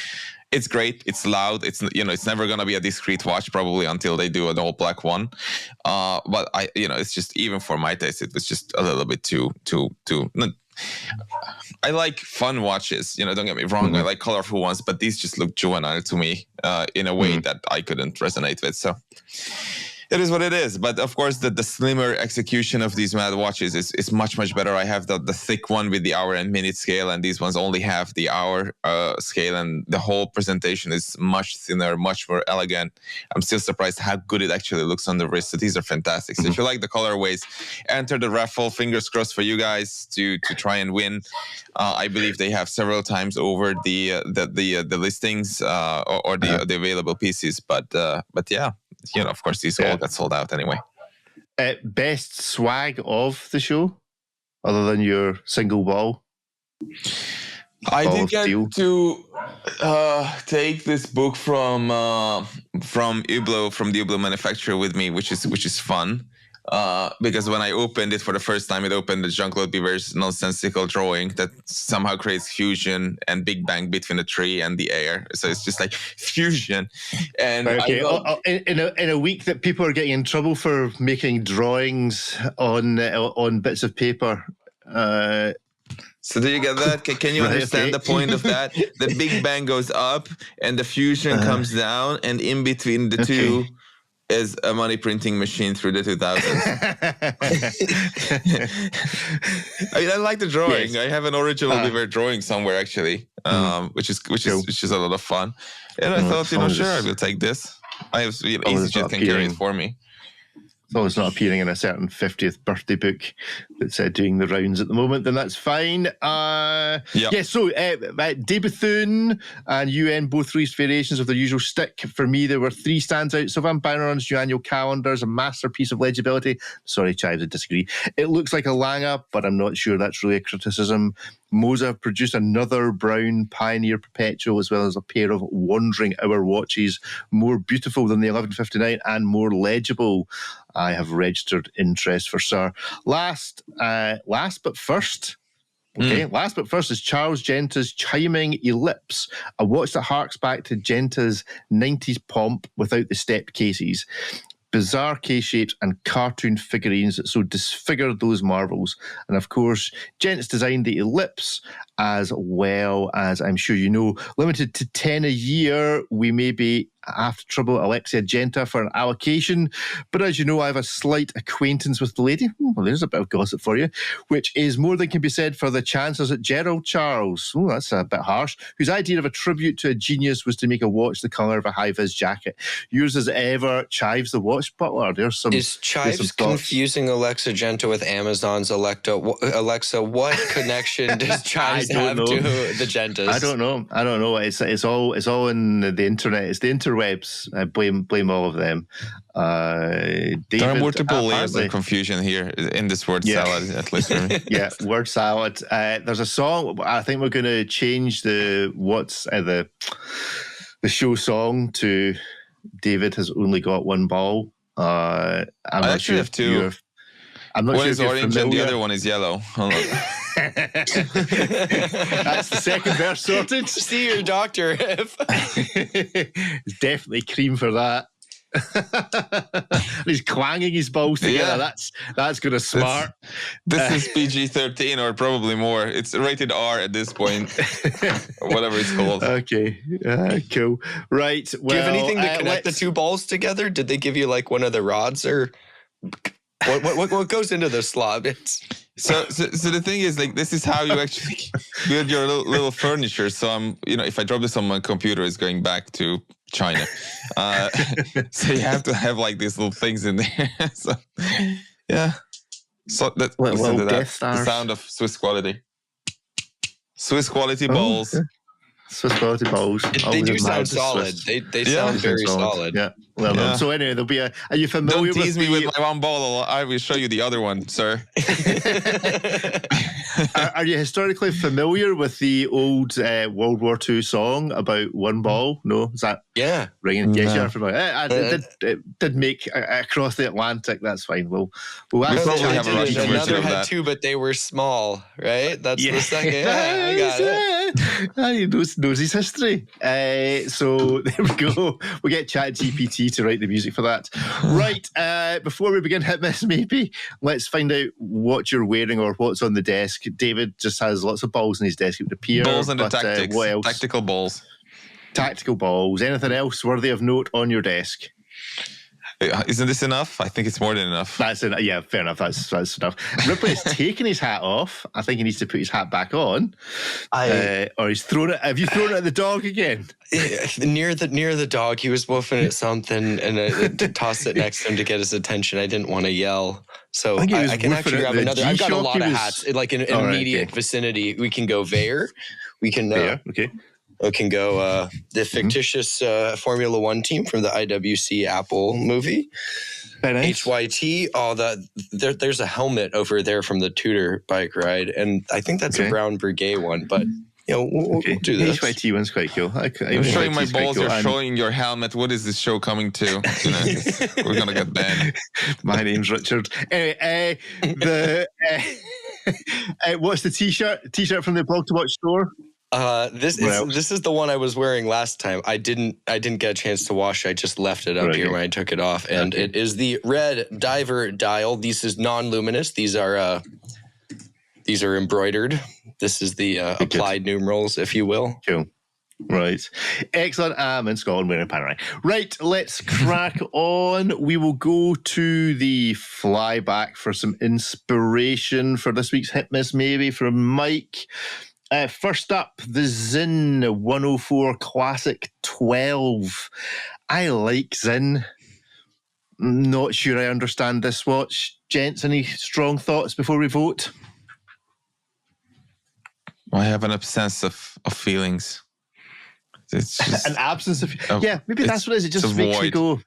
It's great. It's loud. It's never going to be a discreet watch probably until they do an all black one. But it's just, even for my taste, it was just a little bit too. I like fun watches, don't get me wrong. I like colorful ones, but these just look juvenile to me in a way that I couldn't resonate with. So it is what it is. But of course, the slimmer execution of these mad watches is much, much better. I have the thick one with the hour and minute scale, and these ones only have the hour scale, and the whole presentation is much thinner, much more elegant. I'm still surprised how good it actually looks on the wrist. So these are fantastic. So if you like the colorways, enter the raffle. Fingers crossed for you guys to try and win. I believe they have several times over the listings or the available pieces. But yeah. Of course, these all got sold out anyway. Best swag of the show, other than your single ball? I did get to take this book from Hublot, from the Hublot manufacturer with me, which is fun. Because when I opened it for the first time, it opened the Jean-Claude Biver's nonsensical drawing that somehow creates fusion and Big Bang between the tree and the air. So it's just like fusion. And in a week that people are getting in trouble for making drawings on bits of paper. So do you get that? Can you understand the point of that? The Big Bang goes up and the fusion comes down, and in between the two is a money printing machine through the 2000s. I like the drawing. Yes. I have an original Biver drawing somewhere actually, which is a lot of fun. And I thought, sure, I will take this. I have EasyJet can carry it for me. As long as it's not appearing in a certain 50th birthday book that's doing the rounds at the moment, then that's fine. So De Bethune and UN both released variations of their usual stick. For me, there were 3 standouts of Berneron's new annual calendars, a masterpiece of legibility. Sorry, Chives, I disagree. It looks like a Lange, but I'm not sure that's really a criticism. Moser produced another brown Pioneer Perpetual, as well as a pair of Wandering Hour watches, more beautiful than the 1159 and more legible. I have registered interest for Sir. Last but first is Charles Genta's Chiming Ellipse, a watch that harks back to Genta's 90s pomp without the stepped cases. Bizarre case shapes and cartoon figurines that so disfigured those marvels. And of course, Gents designed the Ellipse, as well as, I'm sure you know, limited to 10 a year. We may be after trouble Alexia Genta for an allocation, but as you know, I have a slight acquaintance with the lady. Well, there's a bit of gossip for you, which is more than can be said for the chancellors at Gerald Charles. Oh, that's a bit harsh. Whose idea of a tribute to a genius was to make a watch the colour of a high-vis jacket. Yours as ever, Chives the Watch Butler. Is Chives confusing Alexa Genta with Amazon's Alexa? What connection does Chives have to the Gentas? I don't know. It's all in the internet. It's the interwebs. I blame all of them. David, there are multiple layers of confusion here in this word salad, at least for me. Yeah, word salad. There's a song. I think we're going to change the show song to "David has only got one ball." I actually have two. I'm not one sure is orange and the other one is yellow. That's the second verse sorted. See your doctor. It's definitely cream for that. He's clanging his balls together. Yeah. That's going to smart. This is PG-13 or probably more. It's rated R at this point, whatever it's called. Okay, cool. Right. Well, do you have anything to connect the two balls together? Did they give you like one of the rods or what goes into the slot? So the thing is, like, this is how you actually build your little furniture. So if I drop this on my computer, it's going back to China. So you have to have like these little things in there. So yeah. So that listen to that. The sound of Swiss quality. Swiss quality balls. Okay. Swiss quality balls. They do sound solid. They sound very solid. Yeah. Well done. So anyway, there'll be are you familiar Don't tease me with my one ball. I will show you the other one, sir. Are you historically familiar with the old World War II song about one ball? No? Is that ringing? Yes, you are familiar. It did make across the Atlantic. That's fine. We'll probably have a Russian version another of had that. two, but they were small, right? That's the second. Yeah, I got it. He knows his history. So there we go. We get ChatGPT to write the music for that. Right. Before we begin Hit Miss Maybe, let's find out what you're wearing or what's on the desk. David just has lots of balls on his desk. It would appear. Balls and the tactics. What else? Tactical balls. Tactical balls. Anything else worthy of note on your desk? Isn't this enough? I think it's more than enough. That's enough. Yeah, fair enough. That's enough. Ripley's taken his hat off. I think he needs to put his hat back on. Or he's thrown it. Have you thrown it at the dog again? Near the dog, he was woofing at something, and I tossed it next to him to get his attention. I didn't want to yell, so I can actually grab another. I've got a lot of hats, like in immediate vicinity. We can go Veyer. We can okay. We can go the fictitious Formula One team from the IWC Apple movie. Nice. HYT. There's a helmet over there from the Tudor bike ride, and I think that's a Brown Brigade one. But we'll do this. HYT one's quite cool. I'm showing my balls. You're showing your helmet. What is this show coming to? We're gonna get banned. My name's Richard. Anyway, what's the t-shirt? T-shirt from the aBlogtoWatch store. This is the one I was wearing last time. I didn't get a chance to wash it. I just left it up here when I took it off, and it is the red diver dial. This is non-luminous. These are embroidered. This is the applied numerals, if you will. Cool. Right. Excellent. I'm in Scotland wearing a panorama. Right, let's crack on. We will go to the Flyback for some inspiration for this week's Hit Miss Maybe from Mike. First up, the Sinn 104 Classic 12. I like Sinn. Not sure I understand this watch. Gents, any strong thoughts before we vote? I have an absence of feelings. It's just an absence of... Yeah, maybe that's what it is. It just makes you go...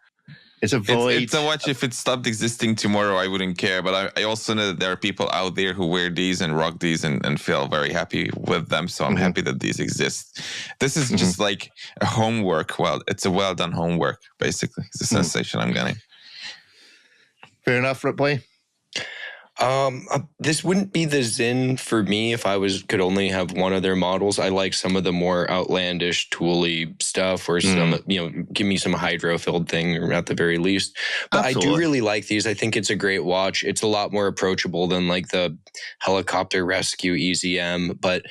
It's a void. It's a watch. If it stopped existing tomorrow, I wouldn't care. But I also know that there are people out there who wear these and rock these and feel very happy with them. So I'm happy that these exist. This is just like a homework. Well, it's a well done homework, basically. It's a sensation I'm getting. Fair enough, Ripley. This wouldn't be the Sinn for me if I could only have one of their models. I like some of the more outlandish tooly stuff, or some, give me some hydro-filled thing at the very least. But absolutely. I do really like these. I think it's a great watch. It's a lot more approachable than like the helicopter rescue EZM, but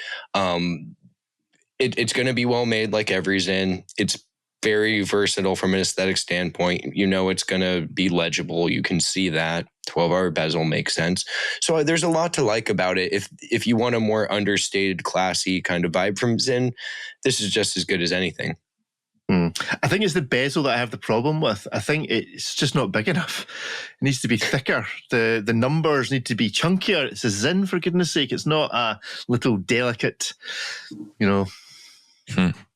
it's going to be well made like every Sinn. It's very versatile from an aesthetic standpoint. You know, it's going to be legible. You can see that 12-hour bezel makes sense. So there's a lot to like about it. If you want a more understated, classy kind of vibe from Sinn, this is just as good as anything. I think it's the bezel that I have the problem with. I think it's just not big enough. It needs to be thicker. The numbers need to be chunkier. It's a Sinn, for goodness sake. It's not a little delicate,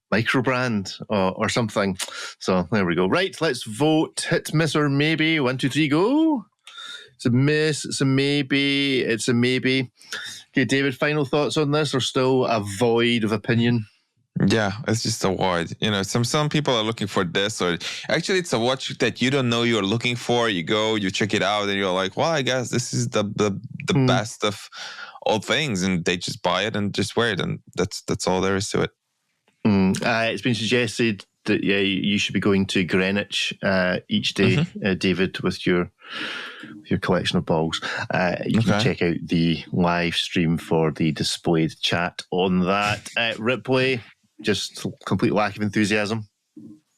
micro brand or something. So there we go. Right, let's vote. Hit, miss, or maybe. 1, 2, 3, go. It's a miss. It's a maybe. It's a maybe. Okay, David, final thoughts on this, or still a void of opinion? Yeah, it's just a void. Some people are looking for this, or actually it's a watch that you don't know you're looking for. You go, you check it out, and you're like, well, I guess this is the best of all things, and they just buy it and just wear it, and that's all there is to it. It's been suggested that you should be going to Greenwich each day, David, with your collection of balls. You can check out the live stream for the displayed chat on that. Ripley, just complete lack of enthusiasm.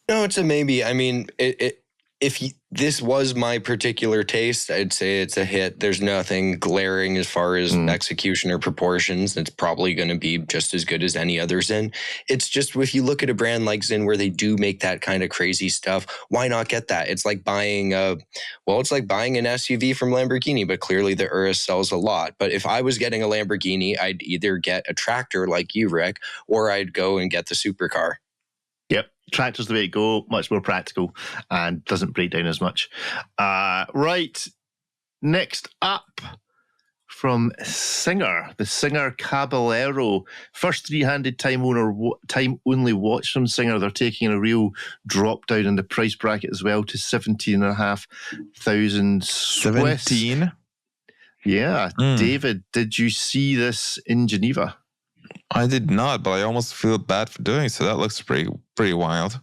No, it's a maybe. I mean, this was my particular taste, I'd say it's a hit. There's nothing glaring as far as execution or proportions. It's probably going to be just as good as any other Sinn. It's just, if you look at a brand like Sinn where they do make that kind of crazy stuff, why not get that? It's like buying an SUV from Lamborghini, but clearly the Urus sells a lot. But if I was getting a Lamborghini, I'd either get a tractor like you, Rick, or I'd go and get the supercar. Yep. Tractor's the way to go, much more practical and doesn't break down as much. Right, next up from Singer, the Singer Caballero. First three-handed time-only watch from Singer. They're taking a real drop down in the price bracket as well to 17,500 Swiss. 17? Yeah. David, did you see this in Geneva? I did not, but I almost feel bad for doing so. That looks pretty wild.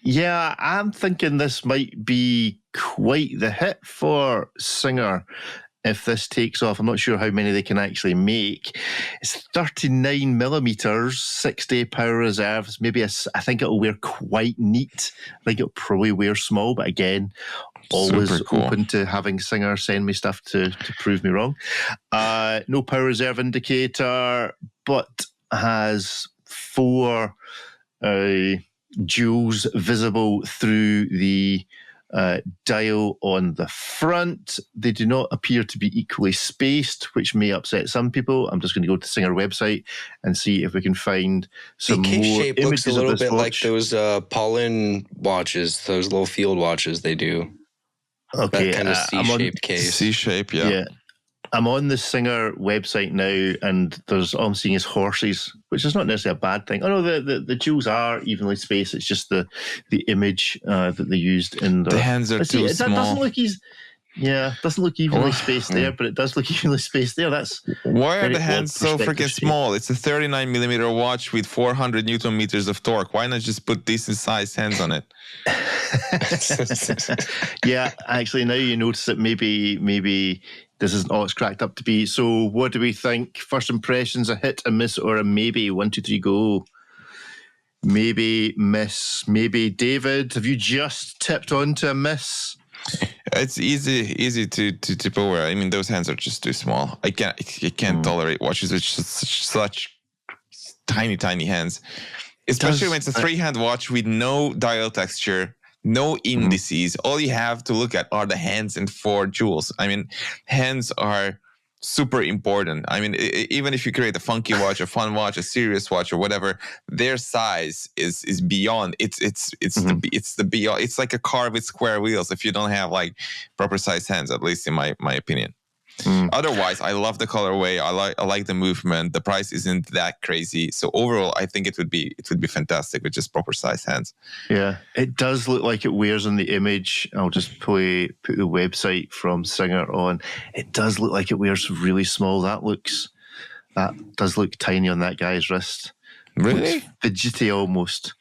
Yeah, I'm thinking this might be quite the hit for Singer if this takes off. I'm not sure how many they can actually make. It's 39 millimeters, 6-day power reserves. Maybe I think it'll wear quite neat. I think it'll probably wear small, but again, always cool. Open to having Singer send me stuff to prove me wrong. No power reserve indicator, but has 4 jewels visible through the dial on the front. They do not appear to be equally spaced, which may upset some people. I'm just going to go to the Singer website and see if we can find some more images. The case shape looks a little bit like those Paulin watches, those little field watches they do. Okay, that kind of C-shaped case. C-shape, yeah. I'm on the Singer website now, and all I'm seeing is horses, which is not necessarily a bad thing. Oh no, the jewels are evenly spaced. It's just the image that they used in the hands are too small. Doesn't look evenly spaced there, but it does look evenly spaced there. Why are the hands so freaking small? It's a 39 millimeter watch with 400 Newton meters of torque. Why not just put decent sized hands on it? Yeah, actually, now you notice that maybe this isn't all it's cracked up to be. So what do we think? First impressions, a hit, a miss, or a maybe? 1, 2, 3, go. Maybe, miss, maybe. David, have you just tipped on to a miss? It's easy to pull away. I mean, those hands are just too small. I can't tolerate watches with such tiny hands. Especially when it's a 3-hand watch with no dial texture, no indices. All you have to look at are the hands and 4 jewels. I mean, hands are super important. I mean, even if you create a funky watch, a fun watch, a serious watch, or whatever, their size is beyond. It's the beyond. It's like a car with square wheels. If you don't have like proper size hands, at least in my opinion. Otherwise, I love the colorway. I like the movement. The price isn't that crazy. So overall, I think it would be fantastic with just proper size hands. Yeah, it does look like it wears on the image. I'll just put the website from Singer on. It does look like it wears really small. That does look tiny on that guy's wrist. Really? Looks fidgety almost.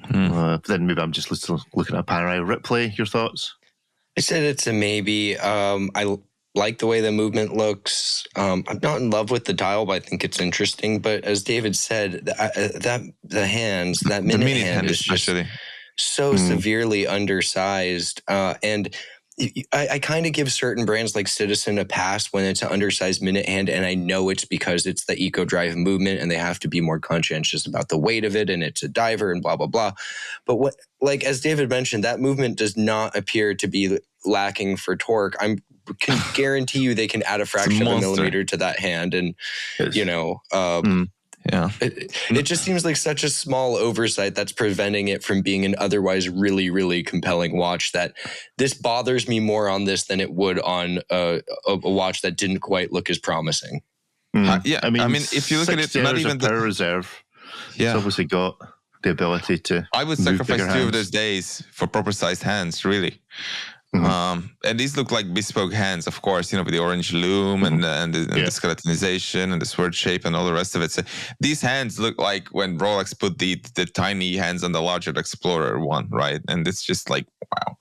Then maybe I'm just looking at a panorama. Ripley, your thoughts? I said it's a maybe. I like the way the movement looks. I'm not in love with the dial, but I think it's interesting. But as David said, the hands, that minute hand is just so severely undersized. And I kind of give certain brands like Citizen a pass when it's an undersized minute hand, and I know it's because it's the Eco Drive movement and they have to be more conscientious about the weight of it, and it's a diver and blah, blah, blah. But what, like as David mentioned, that movement does not appear to be lacking for torque. I can guarantee you they can add a fraction of a millimeter to that hand, and it just seems like such a small oversight that's preventing it from being an otherwise really, really compelling watch, that this bothers me more on this than it would on a watch that didn't quite look as promising. I mean, if you look at it, not even the power reserve. Yeah, it's obviously got the ability to. I would sacrifice 2 of those days for proper sized hands, really. And these look like bespoke hands, of course, with the orange lume and the skeletonization and the sword shape and all the rest of it. So these hands look like when Rolex put the tiny hands on the larger Explorer one, right? And it's just like, wow.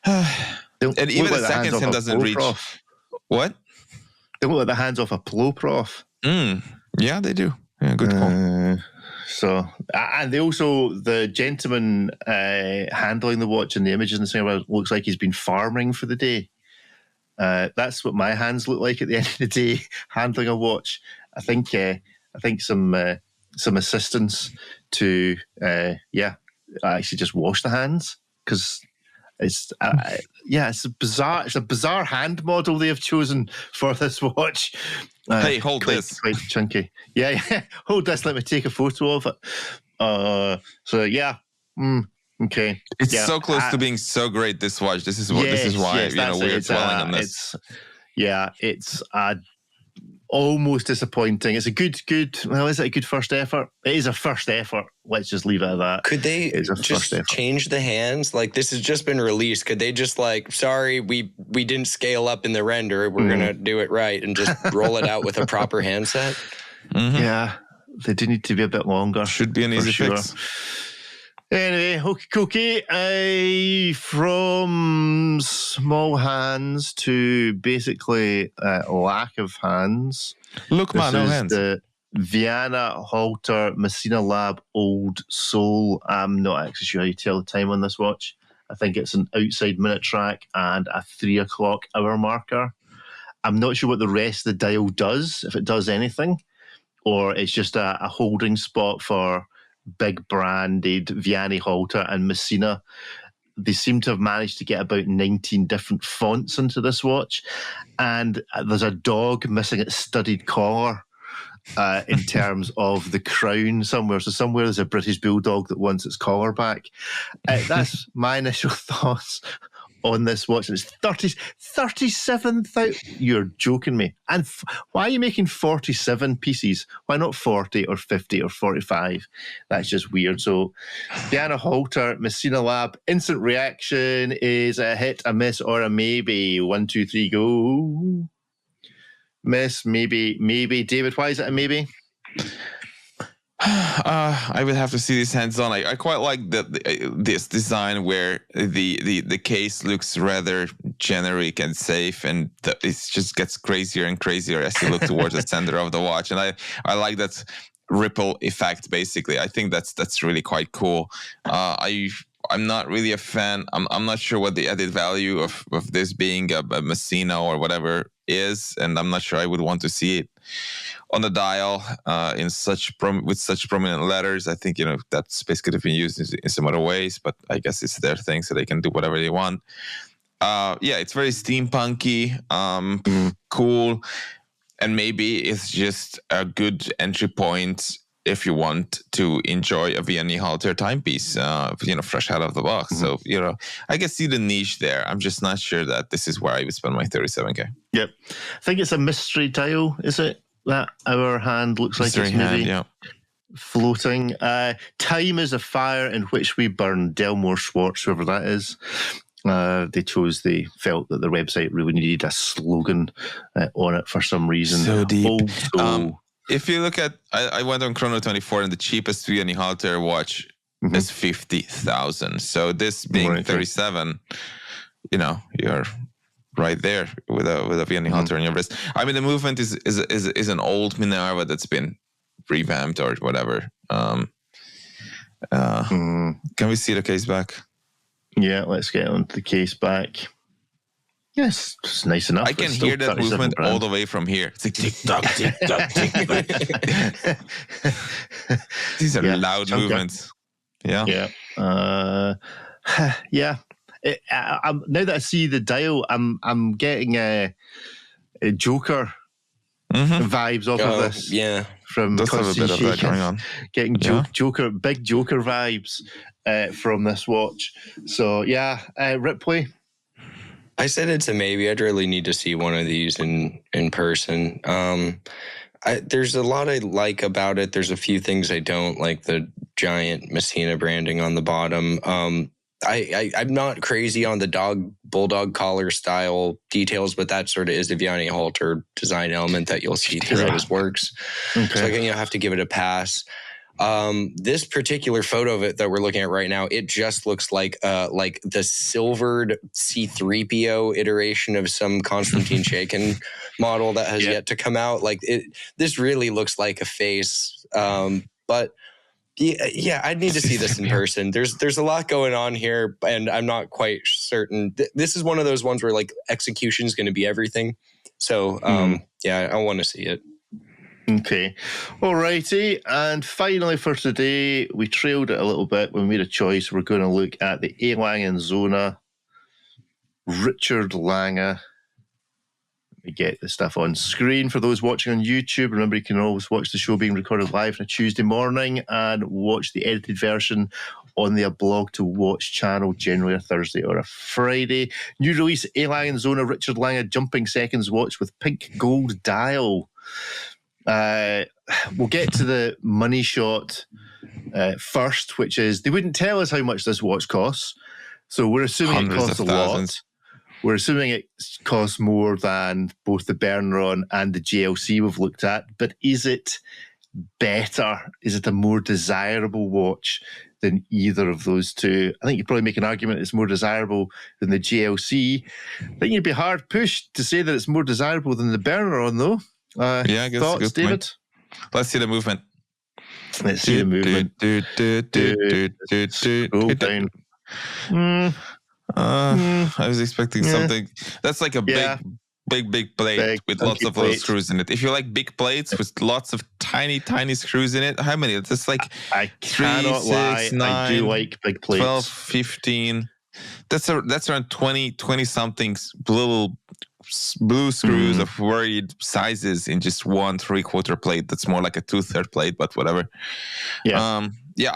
And even the second hand doesn't reach. What? They look like the hands off a Plo Prof. Yeah, they do. Yeah, good call. So, and they also, the gentleman handling the watch in the images and thing looks like he's been farming for the day. That's what my hands look like at the end of the day, handling a watch. I think some assistance to actually just wash the hands, because it's a bizarre hand model they have chosen for this watch. Hey, hold this. Quite chunky. Yeah. Hold this. Let me take a photo of it. Okay. It's so close to being so great. This watch. This is why we're dwelling on this. It's almost disappointing. It's a good. Well, is it a good first effort? It is a first effort. Let's just leave it at that. Could they just change the hands? Like, this has just been released. Could they just sorry, we didn't scale up in the render. We're gonna do it right and just roll it out with a proper handset? Yeah, they do need to be a bit longer. Should be an easy fix. Anyway, okay. From small hands to basically lack of hands. Look, man, no hands. The Vianney Halter Messina Lab Old Soul. I'm not actually sure how you tell the time on this watch. I think it's an outside minute track and a 3 o'clock hour marker. I'm not sure what the rest of the dial does, if it does anything, or it's just a holding spot for big branded Vianney Halter and Messina. They seem to have managed to get about 19 different fonts into this watch, and there's a dog missing its studded collar in terms of the crown somewhere. So somewhere there's a British bulldog that wants its collar back. That's my initial thoughts on this watch. And it's 37,000. You're joking me. And why are you making 47 pieces? Why not 40 or 50 or 45? That's just weird. So Vianney Halter, Messina Lab, instant reaction is a hit, a miss, or a maybe. 1, 2, 3, go. Miss, maybe. David, why is it a maybe? I would have to see these hands on. I quite like this design where the case looks rather generic and safe, and it just gets crazier and crazier as you look towards the center of the watch. And I like that ripple effect. Basically, I think that's really quite cool. I'm not really a fan. I'm not sure what the added value of this being a Messina or whatever is, and I'm not sure I would want to see it on the dial with such prominent letters. I think that space could have been used in some other ways, but I guess it's their thing, so they can do whatever they want. it's very steampunky, cool, and maybe it's just a good entry point if you want to enjoy a Vianney Halter timepiece, fresh out of the box. So, I can see the niche there. I'm just not sure that this is where I would spend my 37K. Yep. I think it's a mystery dial, is it? That our hand looks like it's maybe floating. Time is a fire in which we burn. Delmore Schwartz, whoever that is. They felt that their website really needed a slogan on it for some reason. So deep. If you look at, I went on Chrono24 and the cheapest Vianney Halter watch is 50,000. So this being 37, you're right there with a Vianney Halter on your wrist. I mean, the movement is an old Minerva that's been revamped or whatever. Can we see the case back? Yeah, let's get onto the case back. Yes, it's nice enough. I can hear that movement all the way from here. It's like tick-tock, tick-tock, tick-tock. These are loud movements. Yeah. Yeah. Now that I see the dial, I'm getting a Joker vibes off of this. Yeah. From does have a bit of that going on. Getting Joker, big Joker vibes from this watch. So Ripley. I said it's a maybe. I'd really need to see one of these in person. There's a lot I like about it. There's a few things I don't like. The giant Messina branding on the bottom. I'm not crazy on the bulldog collar style details, but that sort of is the Vianney Halter design element that you'll see throughout his works. Okay. So I think you'll have to give it a pass. This particular photo of it that we're looking at right now, it just looks like the silvered C-3PO iteration of some Konstantin Shakin model that has yet to come out. This really looks like a face. But I'd need to see this in person. There's a lot going on here, and I'm not quite certain. This is one of those ones where execution is going to be everything. So I want to see it. Okay. All righty. And finally for today, we trailed it a little bit when we made a choice. We're going to look at the Lange Söhne, Richard Lange. Let me get the stuff on screen. For those watching on YouTube, remember you can always watch the show being recorded live on a Tuesday morning and watch the edited version on the aBlogtoWatch channel, generally a Thursday or a Friday. New release, Lange Söhne, Richard Lange Jumping Seconds watch with pink gold dial. We'll get to the money shot first, which is they wouldn't tell us how much this watch costs. So we're assuming it costs a lot. We're assuming it costs more than both the Berneron and the GLC we've looked at. But is it better? Is it a more desirable watch than either of those two? I think you'd probably make an argument it's more desirable than the GLC. I think you'd be hard pushed to say that it's more desirable than the Berneron, though. I guess thoughts, David? Point. Let's see the movement. Let's see the movement. Scroll down. I was expecting something. That's like a big plate with lots of little screws in it. If you like big plates with lots of tiny screws in it, how many? It's like I cannot 3, 6, lie. 9, I do like big plates. 12, 15. That's around 20 something little blue screws of varied sizes in just 1 3/4 plate. That's more like a 2/3 plate, but whatever. I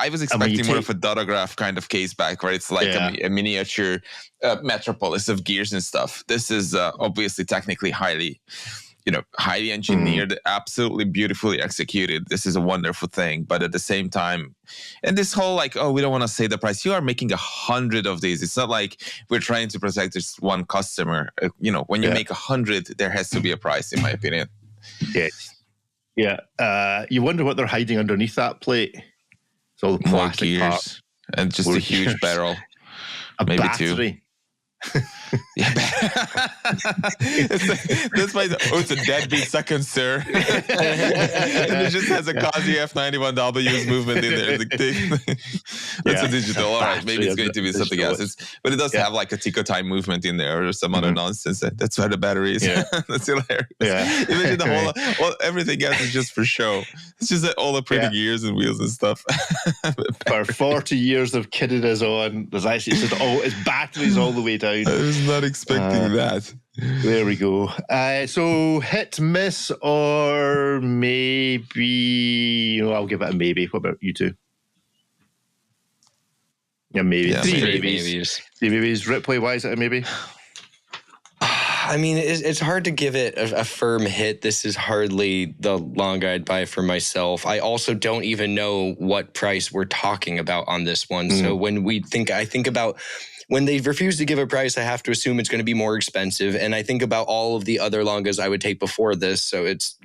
was expecting more of a dotograph kind of case back where it's like a miniature metropolis of gears and stuff. This is obviously technically highly engineered, absolutely beautifully executed. This is a wonderful thing. But at the same time, and this whole we don't want to say the price. You are making 100 of these. It's not like we're trying to protect just one customer. When you make 100, there has to be a price, in my opinion. Yes. Yeah. You wonder what they're hiding underneath that plate. It's all the plastic gears parts. And just a huge barrel. Maybe battery. 2. That's why it's a deadbeat second, sir. And it just has a Kazi F91W's movement in there. That's a digital. All right, maybe it's going to be something else. But it does have like a Tico time movement in there or some other nonsense. That's why the battery is. That's hilarious. Yeah. Imagine the whole everything else is just for show. It's just all the pretty gears and wheels and stuff. For 40 years of kidding us on, there's actually it's batteries all the way down. There's not expecting that. There we go. So hit, miss, or maybe... I'll give it a maybe. What about you two? Yeah, maybe. Yeah, Three maybe. maybes. Three maybes. Ripley, why is it a maybe? I mean, it's hard to give it a firm hit. This is hardly the Lange I'd buy for myself. I also don't even know what price we're talking about on this one. So when I think about when they refuse to give a price, I have to assume it's going to be more expensive. And I think about all of the other Langes I would take before this. So it's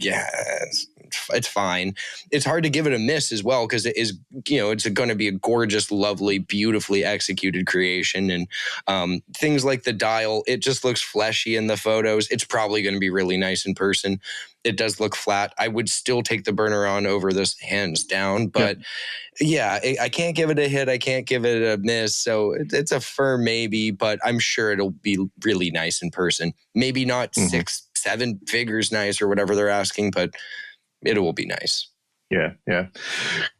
fine. It's hard to give it a miss as well because it is, it's going to be a gorgeous, lovely, beautifully executed creation. And things like the dial, it just looks fleshy in the photos. It's probably going to be really nice in person. It does look flat. I would still take the Berneron over this hands down, but I can't give it a hit. I can't give it a miss. So it's a firm maybe, but I'm sure it'll be really nice in person. Maybe not 6-7 figures nice or whatever they're asking, but it will be nice. Yeah.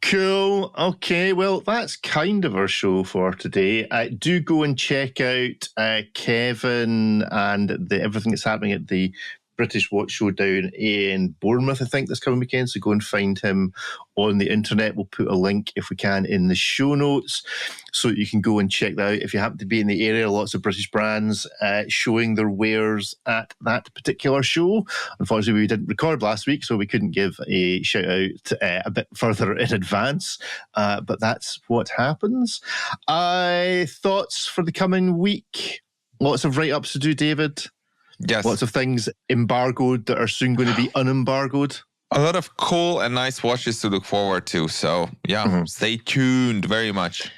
Cool. Okay, well, that's kind of our show for today. Do go and check out Kevin and everything that's happening at the British Watch Showdown in Bournemouth, I think, this coming weekend. So go and find him on the internet. We'll put a link, if we can, in the show notes so you can go and check that out. If you happen to be in the area, lots of British brands showing their wares at that particular show. Unfortunately, we didn't record last week, so we couldn't give a shout out a bit further in advance. But that's what happens. Thoughts for the coming week? Lots of write-ups to do, David. Yes. Lots of things embargoed that are soon going to be unembargoed. A lot of cool and nice watches to look forward to. So, stay tuned very much.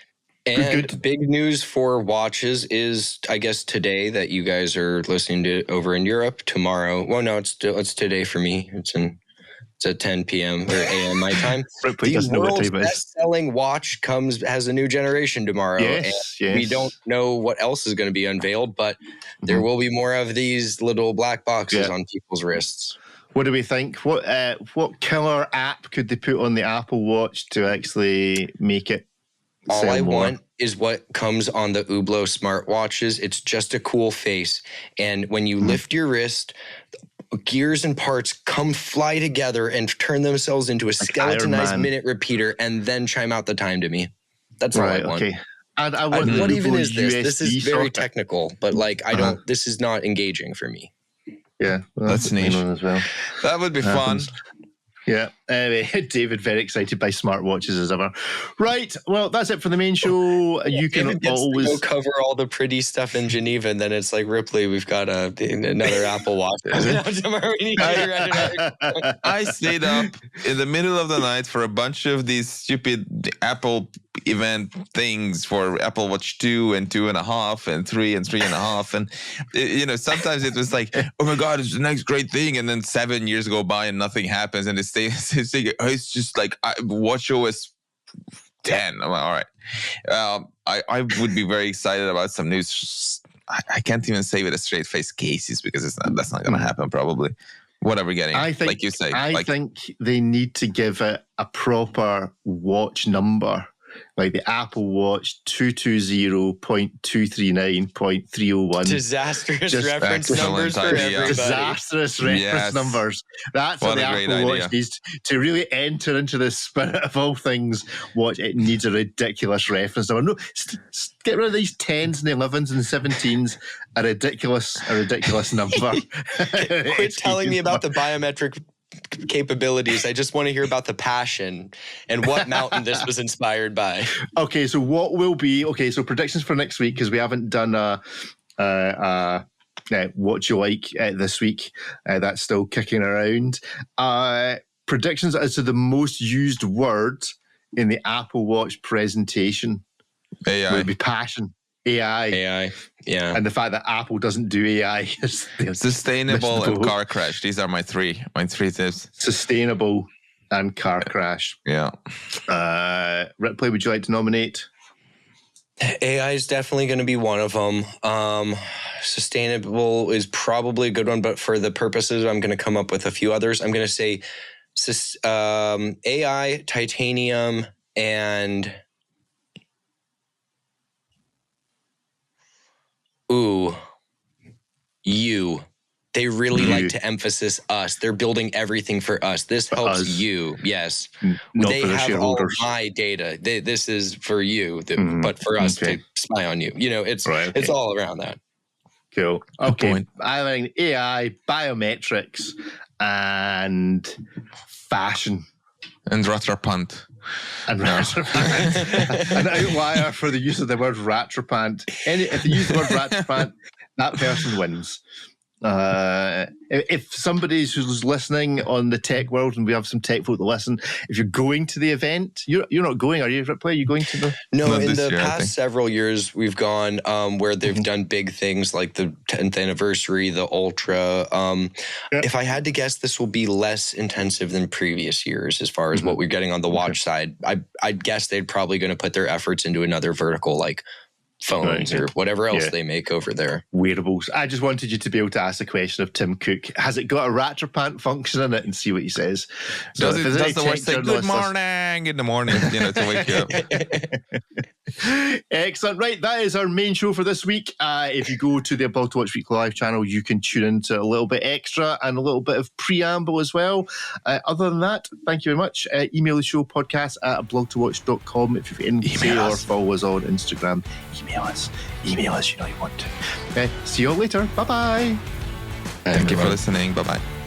And Good. Big news for watches is, I guess, today that you guys are listening to over in Europe. Tomorrow, well, no, it's today for me. It's at 10 p.m. or a.m. my time. The world's best-selling watch has a new generation tomorrow. Yes. We don't know what else is going to be unveiled, but there will be more of these little black boxes on people's wrists. What do we think? What killer app could they put on the Apple Watch to actually make it all sell I more? want is what comes on the Hublot smartwatches. It's just a cool face. And when you lift your wrist, gears and parts fly together and turn themselves into a skeletonized minute repeater and then chime out the time to me. That's all I want. Okay. And I want what even is this? USB This is very technical, but this is not engaging for me. Yeah. Well, that's niche as well. That would be fun. Yeah. Anyway, David, very excited by smartwatches as ever. Right. Well, that's it for the main show. You can always go cover all the pretty stuff in Geneva, and then it's like, Ripley, we've got another Apple Watch. I stayed up in the middle of the night for a bunch of these stupid Apple event things for Apple Watch 2 and 2.5 and 3 and 3.5. And, sometimes it was like, oh my God, it's the next great thing. And then 7 years go by and nothing happens. And it's just like WatchOS 10. I'm like, all right. I would be very excited about some news. I can't even say with a straight face cases because that's not going to happen probably. Whatever we're getting, like you say. I think they need to give it a proper watch number. Like the Apple Watch 220.239.301. Disastrous reference numbers for everybody. Disastrous reference numbers. That's what the Apple Watch needs to really enter into the spirit of all things watch. It needs a ridiculous reference number. No, get rid of these 10s and 11s and 17s. A ridiculous number. Quit telling me about the biometric capabilities. I just want to hear about the passion and what mountain this was inspired by. Okay, so what will be predictions for next week, because we haven't done what you like this week. That's still kicking around. Predictions as to the most used word in the Apple Watch presentation. AI. Would be passion. AI. Yeah. And the fact that Apple doesn't do AI is sustainable and car crash. These are my three tips. Sustainable and car crash. Yeah. Ripley, would you like to nominate? AI is definitely going to be one of them. Sustainable is probably a good one, but for the purposes, I'm going to come up with a few others. I'm going to say AI, titanium, and you. They really like to emphasize us. They're building everything for us. This helps you. Yes. Not they for the have shareholders. all my data. This is for you, but for us to spy on you. It's all around that. Cool. Okay. I think AI, biometrics, and fashion. And Rattrapant. And Rattrapant. An outlier for the use of the word Rattrapant. If they use the word Rattrapant, that person wins. If somebody's who's listening on the tech world, and we have some tech folk to listen, if you're going to the event, you're not going, are you, Ripley? Are you going to the? No, in the past several years, we've gone where they've done big things like the 10th anniversary, the Ultra. If I had to guess, this will be less intensive than previous years as far as what we're getting on the watch side. I'd guess they're probably going to put their efforts into another vertical like phones or whatever else they make over there. Wearables. I just wanted you to be able to ask the question of Tim Cook. Has it got a Rattrapant function in it, and see what he says? So does the watch say good morning in the morning, to wake you up? Excellent. Right, that is our main show for this week. If you go to the aBlogtoWatch Weekly Live channel, you can tune into a little bit extra and a little bit of preamble as well. Other than that, thank you very much. Email the show, podcast at aBlogtoWatch.com if you've anything to say, or follow us on Instagram. Email us, you know you want to. Okay, see you all later. Bye-bye. Thank you for listening. Bye-bye.